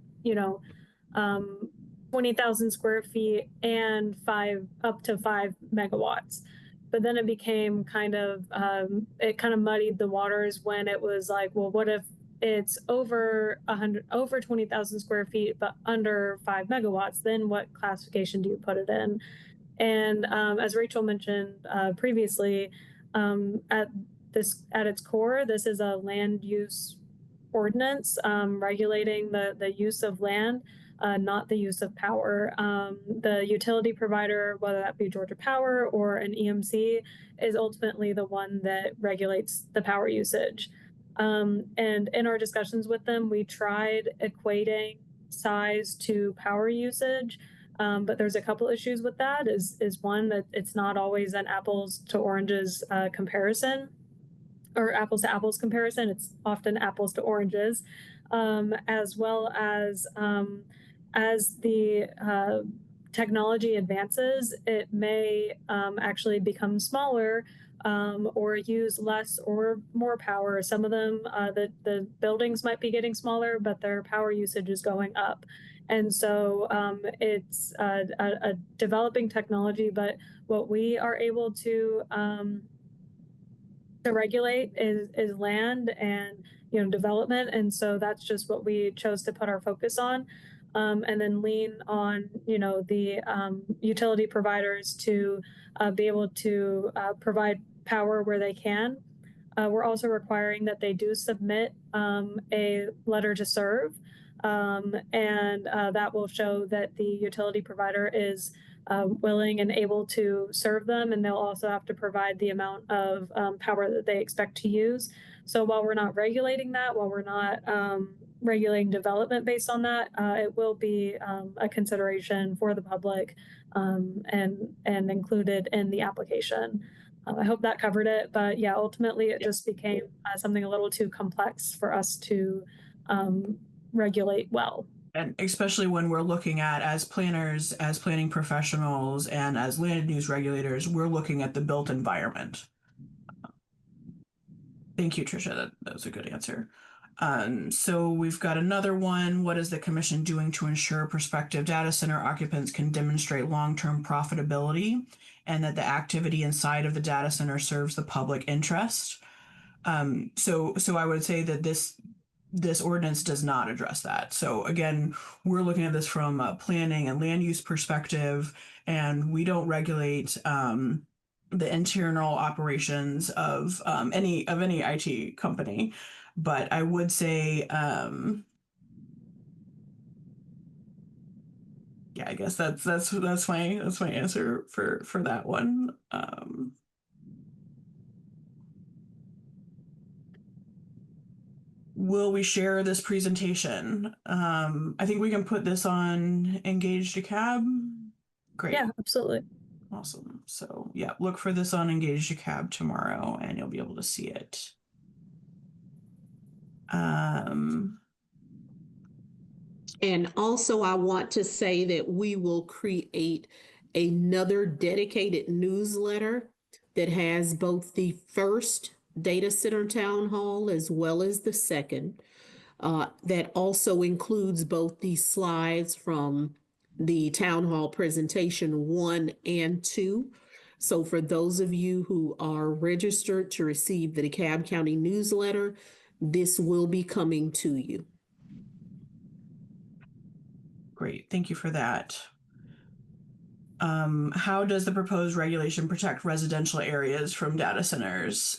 20,000 square feet and up to 5 megawatts. But then it became it kind of muddied the waters when it was like, well, what if it's over 20,000 square feet, but under 5 megawatts, then what classification do you put it in? And as Rachel mentioned previously, at its core, this is a land use ordinance regulating the use of land, not the use of power. The utility provider, whether that be Georgia Power or an EMC, is ultimately the one that regulates the power usage. And in our discussions with them, we tried equating size to power usage, but there's a couple issues with that. Is one that it's not always an apples to oranges comparison, or apples to apples comparison. It's often apples to oranges, as well as the technology advances, it may actually become smaller or use less or more power. Some of them, the buildings might be getting smaller, but their power usage is going up. And so it's a developing technology, but what we are able to regulate is land and development. And so that's just what we chose to put our focus on. And then lean on the utility providers to be able to provide power where they can. We're also requiring that they do submit a letter to serve, and that will show that the utility provider is willing and able to serve them, and they'll also have to provide the amount of power that they expect to use. So while we're not regulating that, while we're not regulating development based on that, it will be a consideration for the public and included in the application. I hope that covered it, but yeah, ultimately it just became something a little too complex for us to regulate well. And especially when we're looking at, as planners, as planning professionals, and as land use regulators, we're looking at the built environment. Thank you, Tricia. That was a good answer. So we've got another one. What is the commission doing to ensure prospective data center occupants can demonstrate long-term profitability and that the activity inside of the data center serves the public interest? So I would say that this ordinance does not address that. So again, we're looking at this from a planning and land use perspective, and we don't regulate the internal operations of any IT company. But I would say, yeah, I guess that's my answer for that one. Will we share this presentation? I think we can put this on Engage DeKalb. Great. Yeah, absolutely. Awesome. So yeah, look for this on Engage DeKalb tomorrow and you'll be able to see it. And also, I want to say that we will create another dedicated newsletter that has both the first data center town hall as well as the second. That also includes both the slides from the town hall presentation 1 and 2. So for those of you who are registered to receive the DeKalb County newsletter, this will be coming to you. Great, thank you for that. How does the proposed regulation protect residential areas from data centers?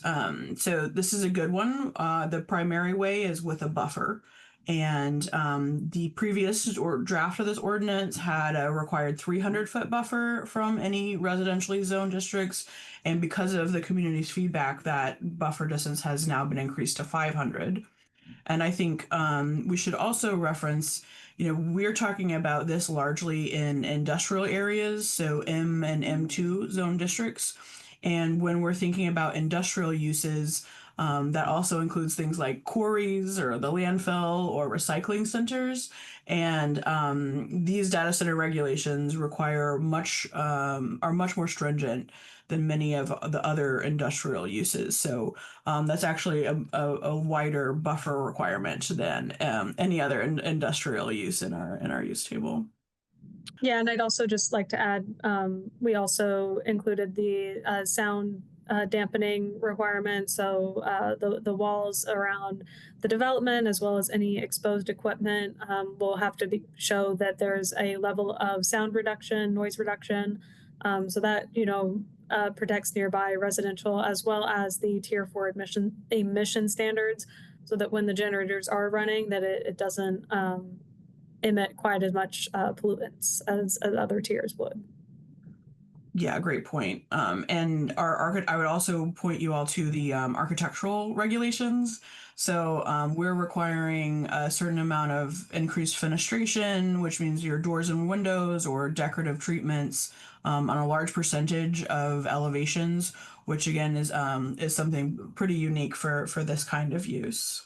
So this is a good one. The primary way is with a buffer. And the previous draft of this ordinance had a required 300-foot buffer from any residentially zoned districts. And because of the community's feedback, that buffer distance has now been increased to 500. And I think we should also reference, we're talking about this largely in industrial areas, so M and M2 zone districts. And when we're thinking about industrial uses, that also includes things like quarries or the landfill or recycling centers. And these data center regulations are much more stringent than many of the other industrial uses. So that's actually a wider buffer requirement than any other industrial use in our use table. Yeah, and I'd also just like to add, we also included the sound dampening requirement. So the walls around the development, as well as any exposed equipment, will have to show that there's a level of sound reduction, noise reduction, so that protects nearby residential, as well as the Tier 4 emission standards, so that when the generators are running, that it doesn't emit quite as much pollutants as other tiers would. Yeah, great point. And I would also point you all to the architectural regulations. So we're requiring a certain amount of increased fenestration, which means your doors and windows or decorative treatments on a large percentage of elevations, which again is something pretty unique for this kind of use.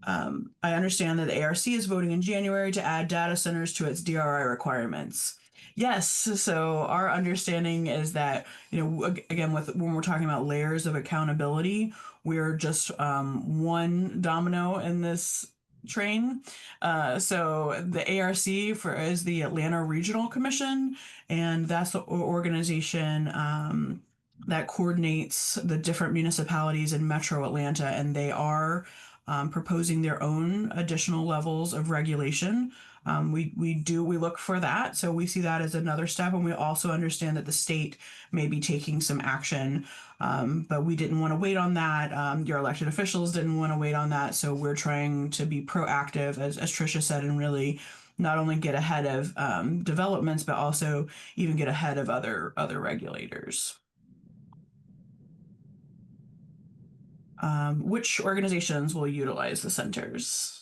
I understand that the ARC is voting in January to add data centers to its DRI requirements. Yes, so our understanding is that, again, when we're talking about layers of accountability, we're just one domino in this train. So the ARC is the Atlanta Regional Commission, and that's the organization that coordinates the different municipalities in Metro Atlanta, and they are proposing their own additional levels of regulation. We look for that. So we see that as another step. And we also understand that the state may be taking some action, but we didn't want to wait on that. Your elected officials didn't want to wait on that. So we're trying to be proactive, as Tricia said, and really not only get ahead of developments, but also even get ahead of other regulators. Which organizations will utilize the centers?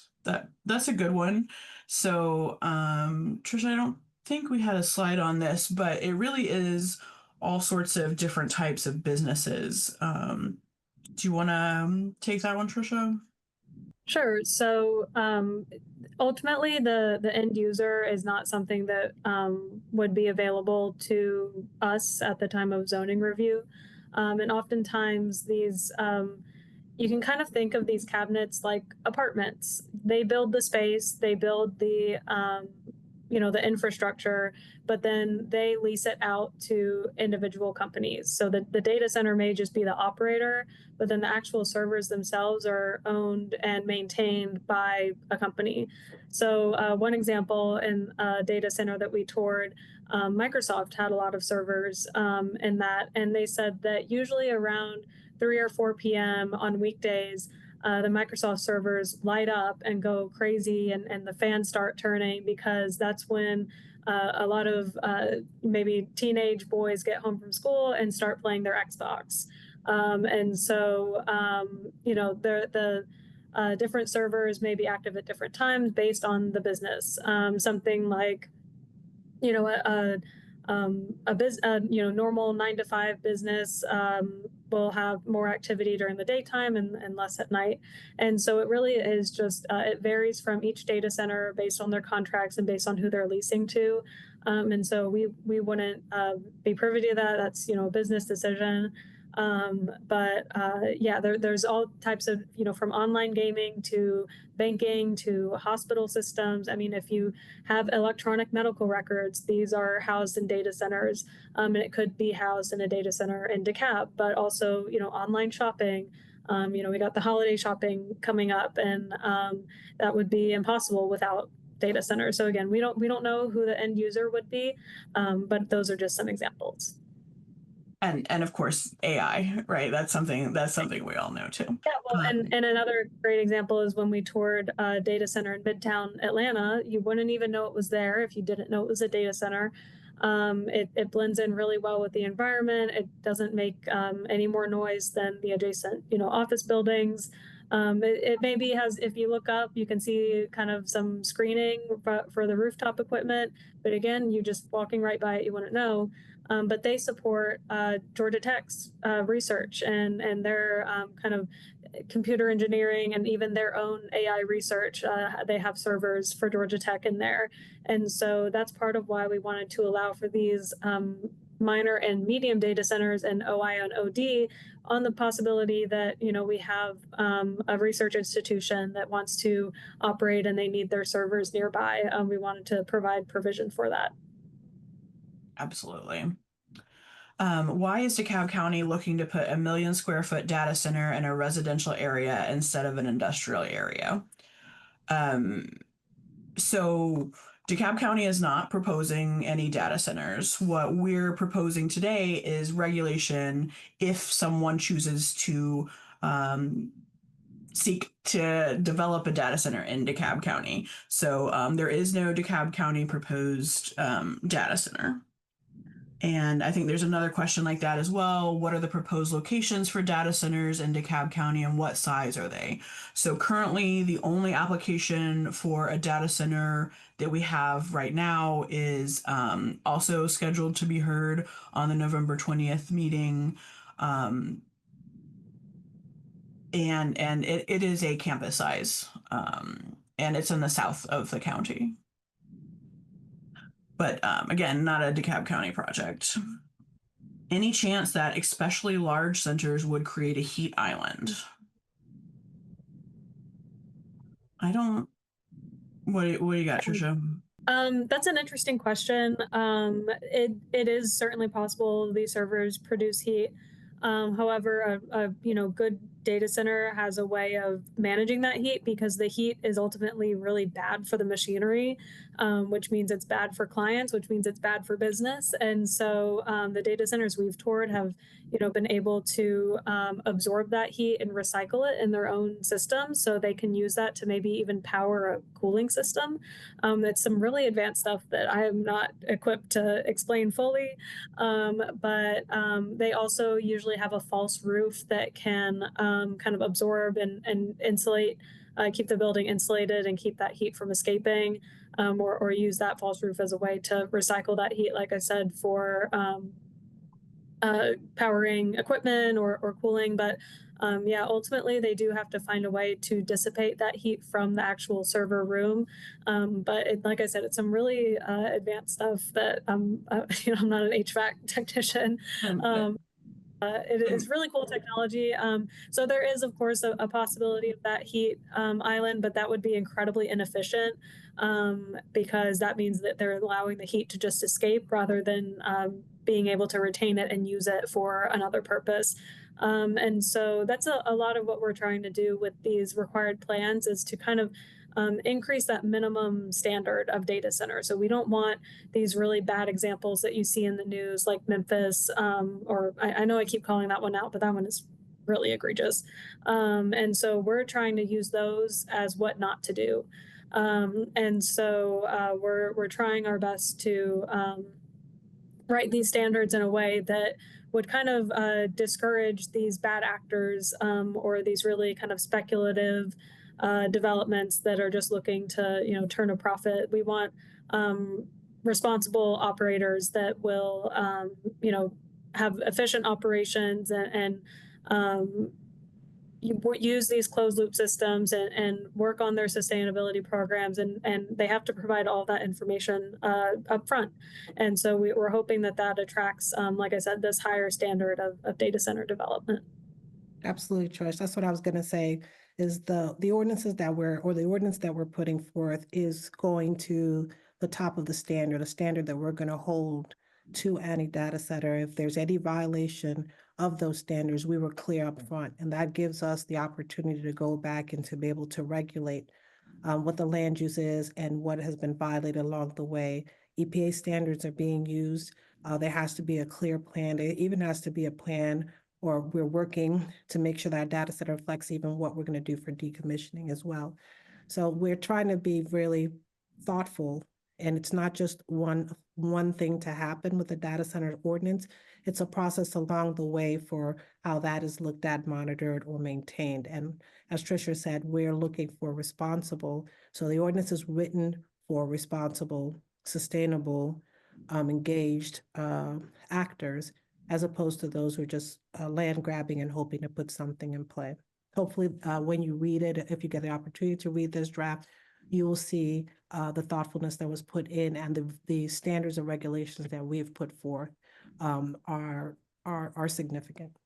that's a good one. So, Trisha, I don't think we had a slide on this, but it really is all sorts of different types of businesses. Do you want to take that one, Trisha? Sure. So ultimately, the end user is not something that would be available to us at the time of zoning review. And oftentimes these, you can kind of think of these cabinets like apartments. They build the space, they build the, the infrastructure, but then they lease it out to individual companies. So the data center may just be the operator, but then the actual servers themselves are owned and maintained by a company. So one example in a data center that we toured, Microsoft had a lot of servers in that, and they said that usually around 3 or 4 p.m. on weekdays, the Microsoft servers light up and go crazy, and the fans start turning, because that's when a lot of maybe teenage boys get home from school and start playing their Xbox. And so, the different servers may be active at different times based on the business. Something like, normal 9 to 5 business will have more activity during the daytime and less at night. And so it really is just, it varies from each data center based on their contracts and based on who they're leasing to. And so we wouldn't be privy to that. That's, a business decision. There's all types of, from online gaming to banking to hospital systems. I mean, if you have electronic medical records, these are housed in data centers, and it could be housed in a data center in DeKalb, but also, online shopping. We got the holiday shopping coming up, and that would be impossible without data centers. So again, we don't know who the end user would be, but those are just some examples. And of course AI, right? That's something we all know too. Yeah, well, and another great example is when we toured a data center in Midtown Atlanta. You wouldn't even know it was there if you didn't know it was a data center. It blends in really well with the environment. It doesn't make any more noise than the adjacent, office buildings. It maybe has, if you look up, you can see kind of some screening for the rooftop equipment. But again, you just walking right by it, you wouldn't know. But they support Georgia Tech's research and their kind of computer engineering and even their own AI research. They have servers for Georgia Tech in there. And so that's part of why we wanted to allow for these minor and medium data centers and OI and OD, on the possibility that, we have a research institution that wants to operate and they need their servers nearby. We wanted to provide provision for that. Absolutely. Why is DeKalb County looking to put 1 million square foot data center in a residential area instead of an industrial area? So DeKalb County is not proposing any data centers. What we're proposing today is regulation if someone chooses to seek to develop a data center in DeKalb County. So there is no DeKalb County proposed data center. And I think there's another question like that as well. What are the proposed locations for data centers in DeKalb County and what size are they? So currently the only application for a data center that we have right now is also scheduled to be heard on the November 20th meeting. And it is a campus size, and it's in the south of the county. But again, not a DeKalb County project. Any chance that especially large centers would create a heat island? I don't. What do you got, Trisha? That's an interesting question. It is certainly possible these servers produce heat. However, a good data center has a way of managing that heat, because the heat is ultimately really bad for the machinery, which means it's bad for clients, which means it's bad for business. And so the data centers we've toured have been able to absorb that heat and recycle it in their own system, so they can use that to maybe even power a cooling system. It's some really advanced stuff that I am not equipped to explain fully, but they also usually have a false roof that can kind of absorb and insulate keep the building insulated and keep that heat from escaping, or use that false roof as a way to recycle that heat, like I said, for powering equipment or cooling. But yeah, ultimately they do have to find a way to dissipate that heat from the actual server room. But like I said, it's some really advanced stuff that I'm not an HVAC technician. It is really cool technology. So there is, of course, a possibility of that heat island, but that would be incredibly inefficient, because that means that they're allowing the heat to just escape rather than being able to retain it and use it for another purpose. And so that's a lot of what we're trying to do with these required plans, is to kind of increase that minimum standard of data center. So we don't want these really bad examples that you see in the news, like Memphis, or I know I keep calling that one out, but that one is really egregious. And so we're trying to use those as what not to do. And so we're trying our best to write these standards in a way that would kind of discourage these bad actors, or these really kind of speculative developments that are just looking to turn a profit. We want responsible operators that will have efficient operations and use these closed loop systems and work on their sustainability programs, and they have to provide all that information up front. And so we're hoping that attracts, like I said, this higher standard of data center development. Absolutely, Trish. That's what I was going to say, is the ordinances that the ordinance that we're putting forth is going to the top of the standard, a standard that we're going to hold to any data center. If there's any violation of those standards, we were clear up front, and that gives us the opportunity to go back and to be able to regulate what the land use is and what has been violated along the way. EPA standards are being used. There has to be a clear plan. There even has to be a plan, or we're working to make sure that our data center reflects even what we're going to do for decommissioning as well. So we're trying to be really thoughtful, and it's not just one thing to happen with the data center ordinance. It's a process along the way for how that is looked at, monitored, or maintained. And as Tricia said, we're looking for responsible. So the ordinance is written for responsible, sustainable, engaged actors, as opposed to those who are just land grabbing and hoping to put something in play. Hopefully, when you read it, if you get the opportunity to read this draft, you will see the thoughtfulness that was put in, and the standards and regulations that we have put forth are significant.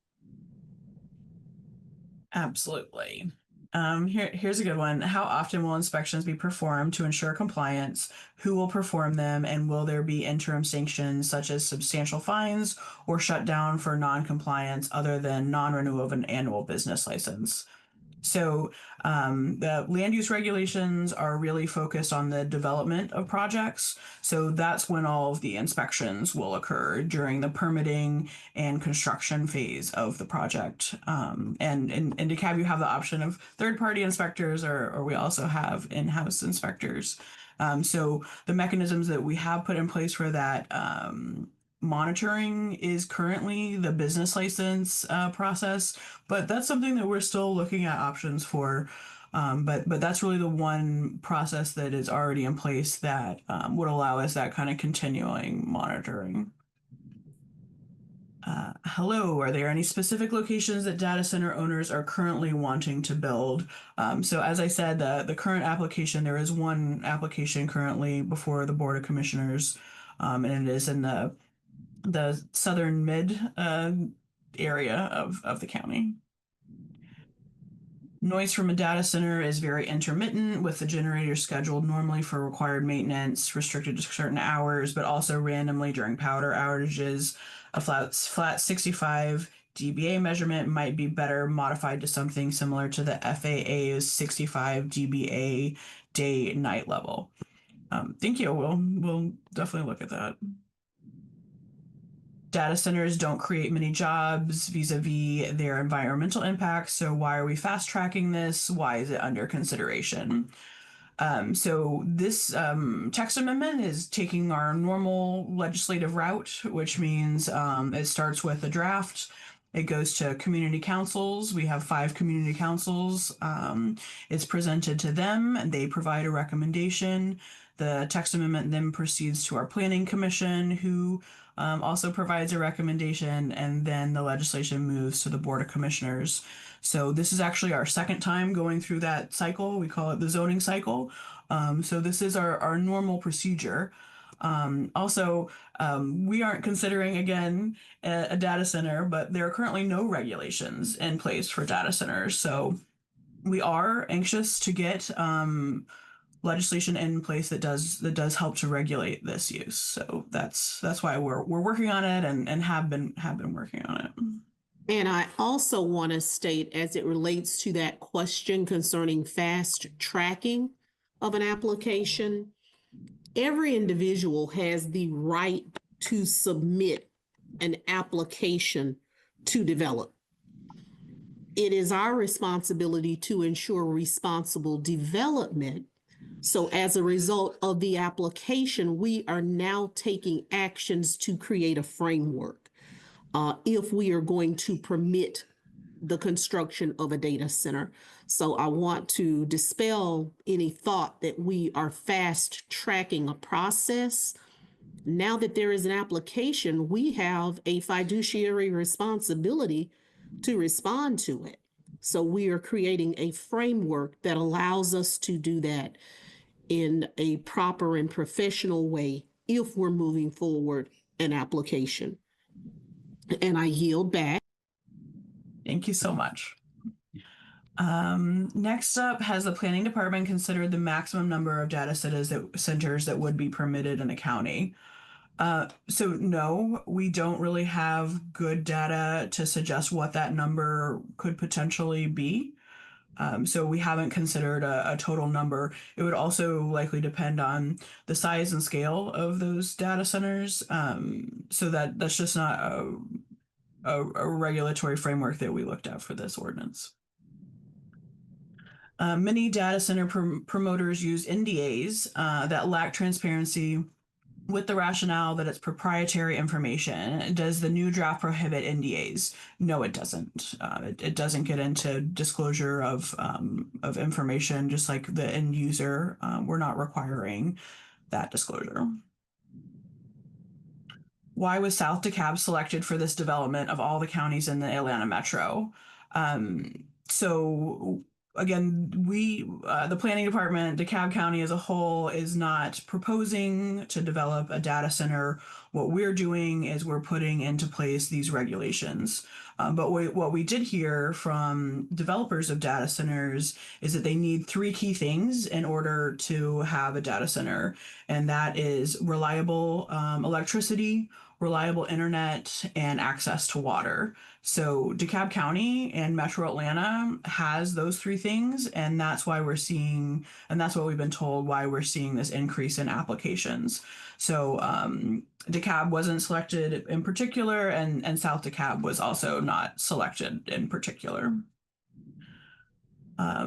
Absolutely. Here's a good one. How often will inspections be performed to ensure compliance? Who will perform them? And will there be interim sanctions such as substantial fines or shutdown for non-compliance other than non-renewal of an annual business license? So the land use regulations are really focused on the development of projects. So that's when all of the inspections will occur, during the permitting and construction phase of the project. And in DeKalb, you have the option of third-party inspectors, or we also have in-house inspectors. So the mechanisms that we have put in place for that monitoring is currently the business license process, but that's something that we're still looking at options for. But that's really the one process that is already in place that would allow us that kind of continuing monitoring. Hello, are there any specific locations that data center owners are currently wanting to build? So as I said, the current application, there is one application currently before the Board of Commissioners, and it is in the southern mid area of the county. Noise from a data center is very intermittent, with the generator scheduled normally for required maintenance, restricted to certain hours, but also randomly during power outages. A flat 65 dBA measurement might be better modified to something similar to the FAA's 65 dBA day-night level. Thank you. We'll definitely look at that. Data centers don't create many jobs vis-a-vis their environmental impacts. So why are we fast tracking this? Why is it under consideration? So this text amendment is taking our normal legislative route, which means it starts with a draft. It goes to community councils. We have 5 community councils. It's presented to them and they provide a recommendation. The text amendment then proceeds to our planning commission, who also provides a recommendation, and then the legislation moves to the Board of Commissioners. So this is actually our second time going through that cycle. We call it the zoning cycle. So this is our normal procedure. We aren't considering, again, a data center, but there are currently no regulations in place for data centers. So we are anxious to get legislation in place that does help to regulate this use. So that's why we're working on it and have been working on it. And I also want to state, as it relates to that question concerning fast tracking of an application, every individual has the right to submit an application to develop. It is our responsibility to ensure responsible development. So as a result of the application, we are now taking actions to create a framework if we are going to permit the construction of a data center. So I want to dispel any thought that we are fast tracking a process. Now that there is an application, we have a fiduciary responsibility to respond to it. So we are creating a framework that allows us to do that in a proper and professional way if we're moving forward an application. And I yield back. Thank you so much. Next up, has the planning department considered the maximum number of data centers that would be permitted in the county? So no, we don't really have good data to suggest what that number could potentially be. So we haven't considered a total number. It would also likely depend on the size and scale of those data centers. So that's just not a regulatory framework that we looked at for this ordinance. Many data center promoters use NDAs that lack transparency, with the rationale that it's proprietary information. Does the new draft prohibit NDAs? No, it doesn't. It doesn't get into disclosure of information, just like the end user. We're not requiring that disclosure. Why was South DeKalb selected for this development of all the counties in the Atlanta metro? So again, the planning department, DeKalb County as a whole, is not proposing to develop a data center. What we're doing is we're putting into place these regulations. But what we did hear from developers of data centers is that they need 3 key things in order to have a data center. And that is reliable electricity, reliable internet, and access to water. So DeKalb County and Metro Atlanta has those 3 things, and that's why we're seeing, and that's what we've been told why we're seeing this increase in applications. So DeKalb wasn't selected in particular, and South DeKalb was also not selected in particular.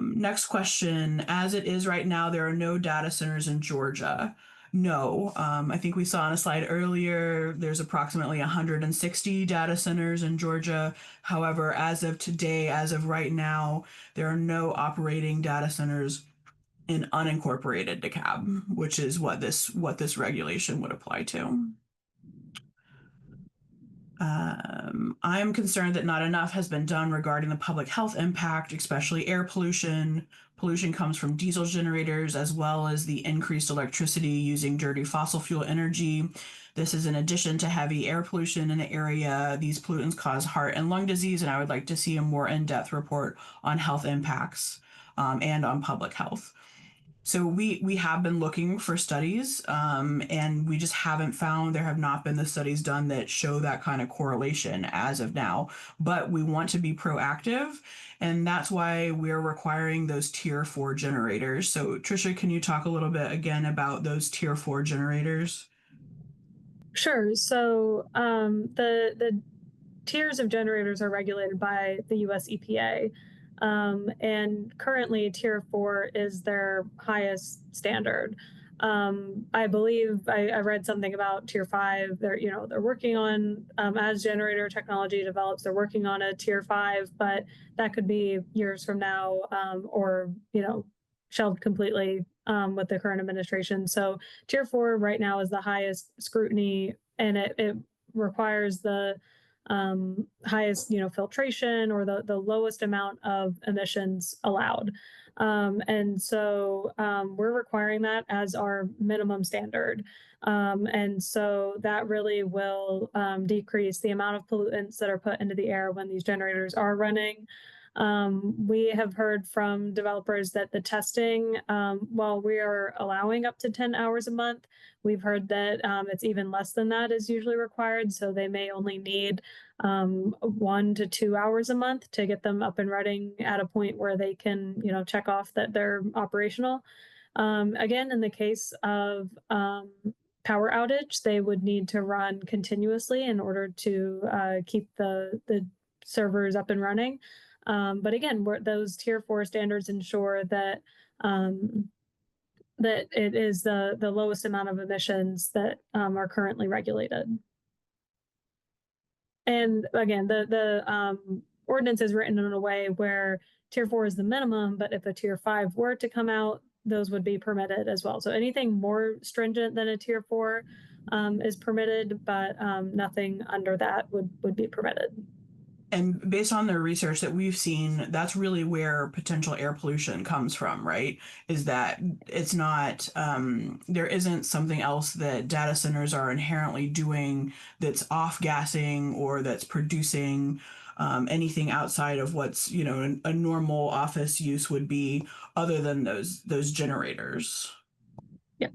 Next question, as it is right now, there are no data centers in Georgia. No, I think we saw on a slide earlier, there's approximately 160 data centers in Georgia. However, as of today, as of right now, there are no operating data centers in unincorporated DeKalb, which is what this regulation would apply to. I am concerned that not enough has been done regarding the public health impact, especially air pollution. Pollution comes from diesel generators, as well as the increased electricity using dirty fossil fuel energy. This is in addition to heavy air pollution in the area. These pollutants cause heart and lung disease, and I would like to see a more in-depth report on health impacts and on public health. So we have been looking for studies, and we just haven't found, there have not been the studies done that show that kind of correlation as of now. But we want to be proactive, and that's why we're requiring those tier 4 generators. So Tricia, can you talk a little bit again about those tier 4 generators? Sure. So the tiers of generators are regulated by the US EPA. And currently tier 4 is their highest standard. I believe I read something about Tier 5. They're working on, as generator technology develops, they're working on a Tier 5, but that could be years from now, or shelved completely with the current administration. So Tier 4 right now is the highest scrutiny, and it requires the highest filtration, or the lowest amount of emissions allowed. And so we're requiring that as our minimum standard. And so that really will decrease the amount of pollutants that are put into the air when these generators are running. We have heard from developers that the testing, while we are allowing up to 10 hours a month, we've heard that it's even less than that is usually required. So they may only need 1 to 2 hours a month to get them up and running at a point where they can, check off that they're operational. Again, in the case of power outage, they would need to run continuously in order to keep the servers up and running. But again, those Tier 4 standards ensure that that it is the lowest amount of emissions that are currently regulated. And again, the ordinance is written in a way where Tier 4 is the minimum, but if a Tier 5 were to come out, those would be permitted as well. So anything more stringent than a Tier 4 is permitted, but nothing under that would be permitted. And based on the research that we've seen, that's really where potential air pollution comes from, right? Is that it's not, there isn't something else that data centers are inherently doing that's off-gassing or that's producing anything outside of what's, a normal office use would be, other than those generators. Yeah.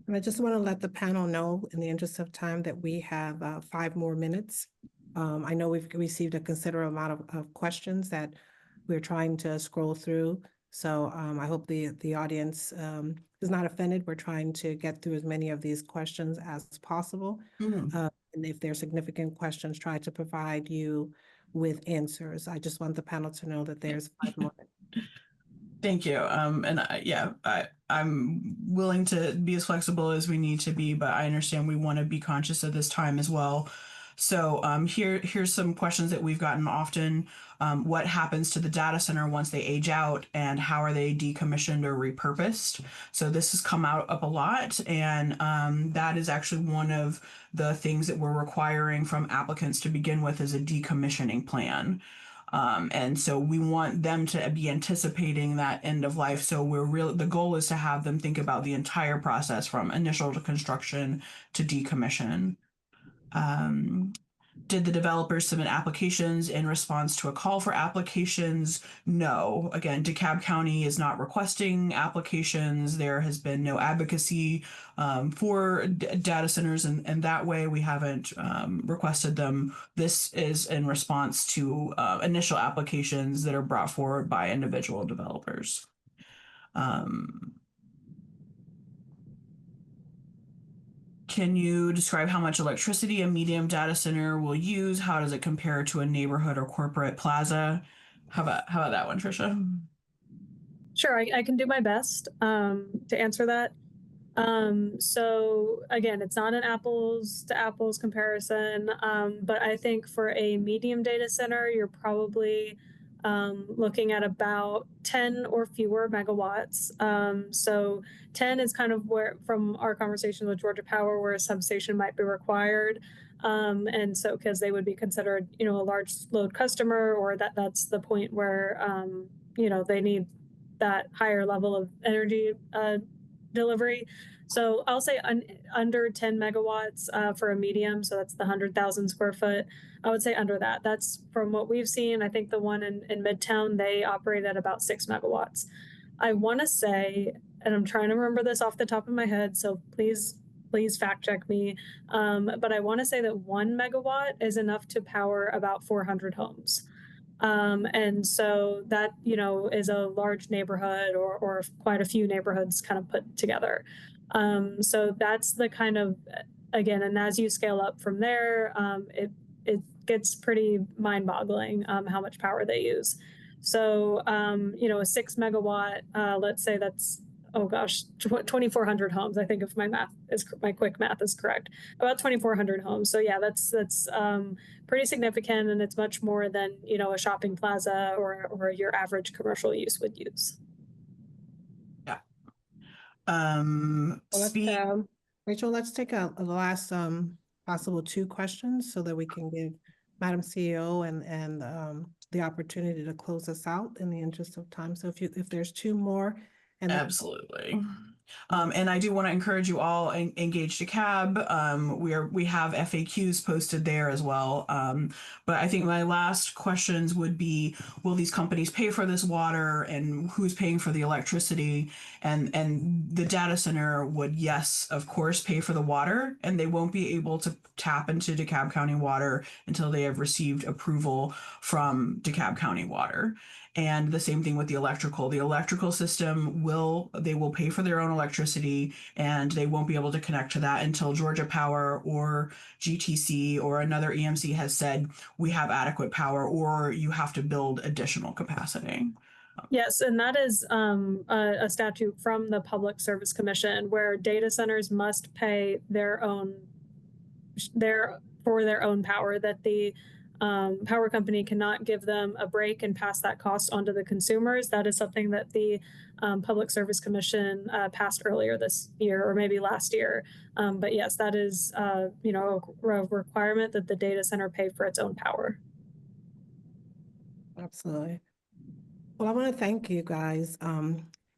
And I just want to let the panel know, in the interest of time, that we have 5 more minutes. I know we've received a considerable amount of questions that we're trying to scroll through. So I hope the audience is not offended. We're trying to get through as many of these questions as possible. Mm-hmm. And if there's significant questions, try to provide you with answers. I just want the panel to know that there's 5 more minutes. Thank you. I'm willing to be as flexible as we need to be, but I understand we want to be conscious of this time as well. So here's some questions that we've gotten often. What happens to the data center once they age out, and how are they decommissioned or repurposed? So this has come up a lot, and that is actually one of the things that we're requiring from applicants to begin with, is a decommissioning plan. And so we want them to be anticipating that end of life. So the goal is to have them think about the entire process from initial to construction to decommission. Did the developers submit applications in response to a call for applications? No. Again, DeKalb County is not requesting applications. There has been no advocacy for data centers, and that way we haven't requested them. This is in response to initial applications that are brought forward by individual developers. Can you describe how much electricity a medium data center will use? How does it compare to a neighborhood or corporate plaza? How about that one, Tricia? Sure, I can do my best to answer that. So again, it's not an apples to apples comparison, but I think for a medium data center, you're probably looking at about 10 or fewer megawatts. So 10 is kind of where, from our conversation with Georgia Power, where a substation might be required. And so, because they would be considered, a large load customer, or that's the point where, they need that higher level of energy delivery. So I'll say under 10 megawatts for a medium. So that's the 100,000 square foot. I would say under that. That's from what we've seen. I think the one in Midtown, they operate at about 6 megawatts. I want to say, and I'm trying to remember this off the top of my head, so please fact check me. But I want to say that 1 megawatt is enough to power about 400 homes. And so that, is a large neighborhood or quite a few neighborhoods kind of put together. So that's the kind of, again, and as you scale up from there, it gets pretty mind-boggling how much power they use. So, a 6 megawatt, let's say that's oh gosh, 2,400 homes. I think if my quick math is correct, about 2,400 homes. So yeah, that's pretty significant, and it's much more than, you know, a shopping plaza or your average commercial use would use. Yeah. Well, Speed. Rachel, let's take a last possible 2 questions so that we can give Madam CEO and the opportunity to close us out in the interest of time. So if there's 2 more, and Absolutely. And I do want to encourage you all engage DeKalb. We have FAQs posted there as well. But I think my last questions would be, will these companies pay for this water, and who's paying for the electricity? And the data center would, yes, of course, pay for the water, and they won't be able to tap into DeKalb County Water until they have received approval from DeKalb County Water. And the same thing with the electrical. The electrical system will pay for their own electricity, and they won't be able to connect to that until Georgia Power or GTC or another EMC has said we have adequate power, or you have to build additional capacity. Yes, and that is a statute from the Public Service Commission, where data centers must pay for their own power, that the power company cannot give them a break and pass that cost onto the consumers. That is something that the Public Service Commission passed earlier this year, or maybe last year. But yes, that is you know, a requirement that the data center pay for its own power. absolutely. Well, I want to thank you guys.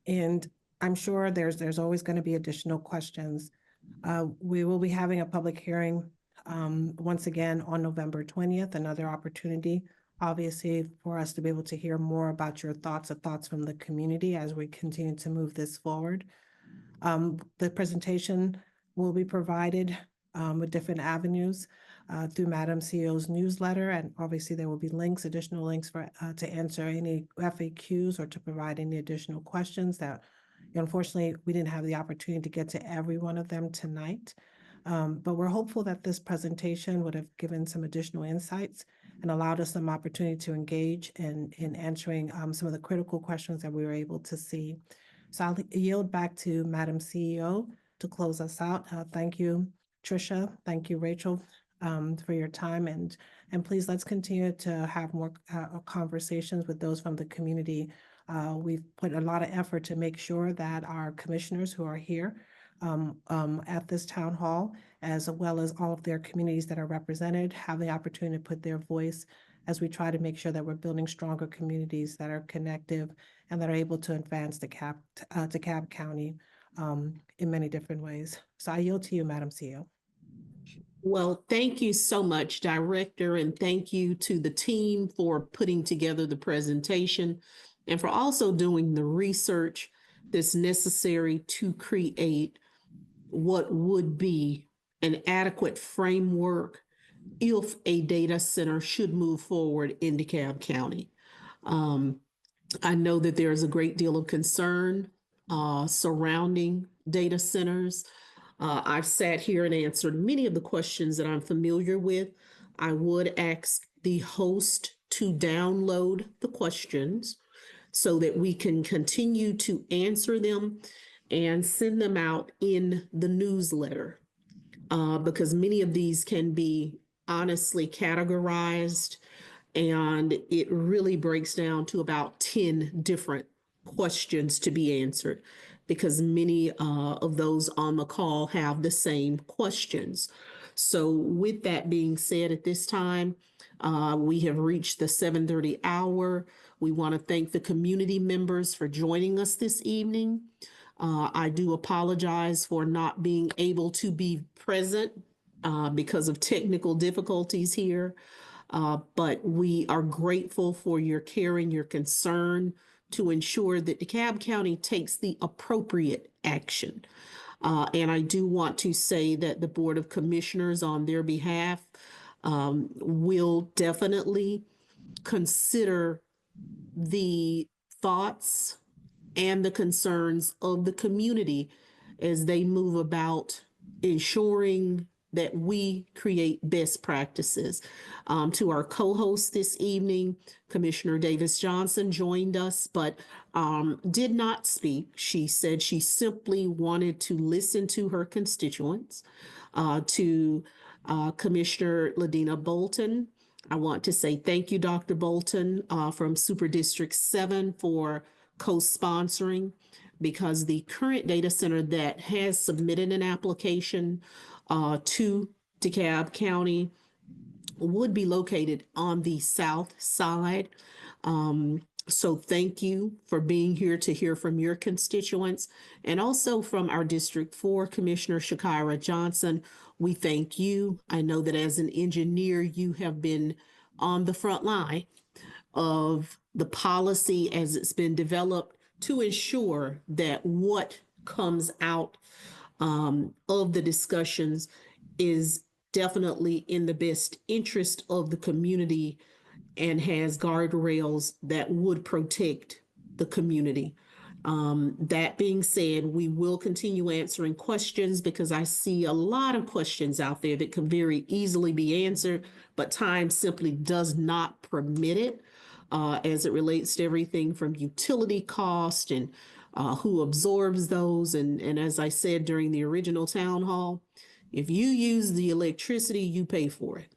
And I'm sure there's always going to be additional questions. We will be having a public hearing once again on November 20th, another opportunity, obviously, for us to be able to hear more about your thoughts from the community as we continue to move this forward. The presentation will be provided with different avenues through Madam CEO's newsletter, and obviously there will be additional links for to answer any FAQs or to provide any additional questions that, unfortunately, we didn't have the opportunity to get to every one of them tonight. But we're hopeful that this presentation would have given some additional insights and allowed us some opportunity to engage in answering some of the critical questions that we were able to see. So I'll yield back to Madam CEO to close us out. Thank you, Tricia. Thank you, Rachel, for your time. And please, let's continue to have more conversations with those from the community. We've put a lot of effort to make sure that our commissioners who are here at this town hall, as well as all of their communities that are represented, have the opportunity to put their voice as we try to make sure that we're building stronger communities that are connective and that are able to advance DeKalb County in many different ways. So I yield to you, Madam CEO. Well, thank you so much, Director, and thank you to the team for putting together the presentation and for also doing the research that's necessary to create what would be an adequate framework if a data center should move forward in DeKalb County. I know that there's a great deal of concern surrounding data centers. I've sat here and answered many of the questions that I'm familiar with. I would ask the host to download the questions so that we can continue to answer them and send them out in the newsletter, because many of these can be honestly categorized, and it really breaks down to about 10 different questions to be answered, because many of those on the call have the same questions. So with that being said, at this time, we have reached the 7:30 hour. We want to thank the community members for joining us this evening. I do apologize for not being able to be present because of technical difficulties here, but we are grateful for your care and your concern to ensure that DeKalb County takes the appropriate action. And I do want to say that the Board of Commissioners, on their behalf, will definitely consider the thoughts and the concerns of the community as they move about ensuring that we create best practices. To our co-host this evening, Commissioner Davis Johnson joined us, but did not speak. She said she simply wanted to listen to her constituents. To Commissioner Ladina Bolton, I want to say thank you, Dr. Bolton, from Super District 7 for co-sponsoring, because the current data center that has submitted an application to DeKalb County would be located on the south side. So thank you for being here to hear from your constituents, and also from our District 4 Commissioner Shakira Johnson. We thank you. I know that as an engineer, you have been on the front line of the policy as it's been developed to ensure that what comes out of the discussions is definitely in the best interest of the community and has guardrails that would protect the community. That being said, we will continue answering questions because I see a lot of questions out there that can very easily be answered, but time simply does not permit it as it relates to everything from utility cost and who absorbs those. And as I said during the original town hall, if you use the electricity, you pay for it.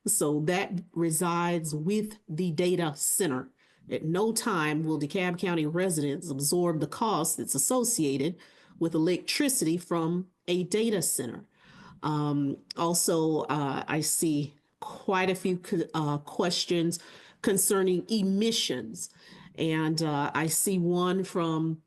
So that resides with the data center. At no time will DeKalb County residents absorb the cost that's associated with electricity from a data center. Also, I see quite a few questions concerning emissions. And I see one from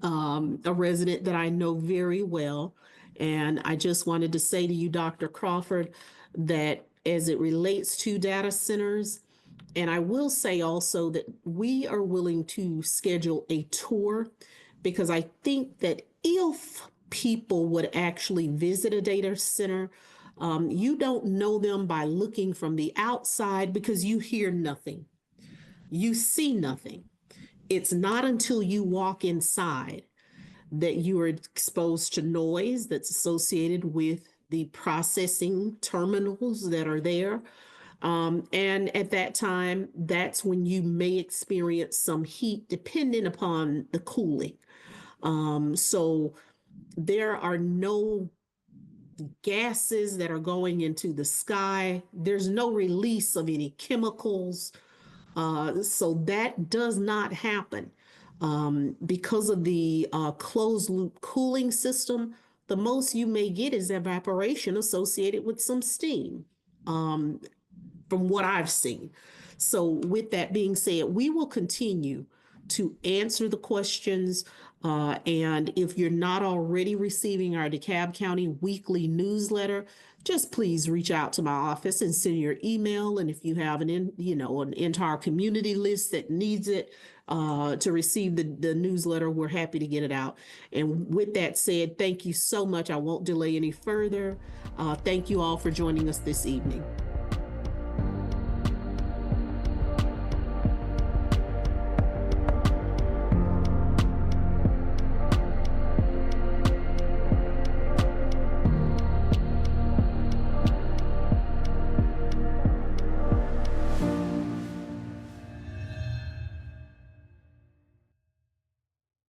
a resident that I know very well. And I just wanted to say to you, Dr. Crawford, that as it relates to data centers, and I will say also that we are willing to schedule a tour, because I think that if people would actually visit a data center, you don't know them by looking from the outside because you hear nothing. You see nothing. It's not until you walk inside that you are exposed to noise that's associated with the processing terminals that are there. And at that time, that's when you may experience some heat depending upon the cooling. So there are no gases that are going into the sky. There's no release of any chemicals. So that does not happen. Because of the closed loop cooling system, the most you may get is evaporation associated with some steam, from what I've seen. So with that being said, we will continue to answer the questions. And if you're not already receiving our DeKalb County weekly newsletter, just please reach out to my office and send your email. And if you have an entire community list that needs it to receive the newsletter, we're happy to get it out. And with that said, thank you so much. I won't delay any further. Thank you all for joining us this evening.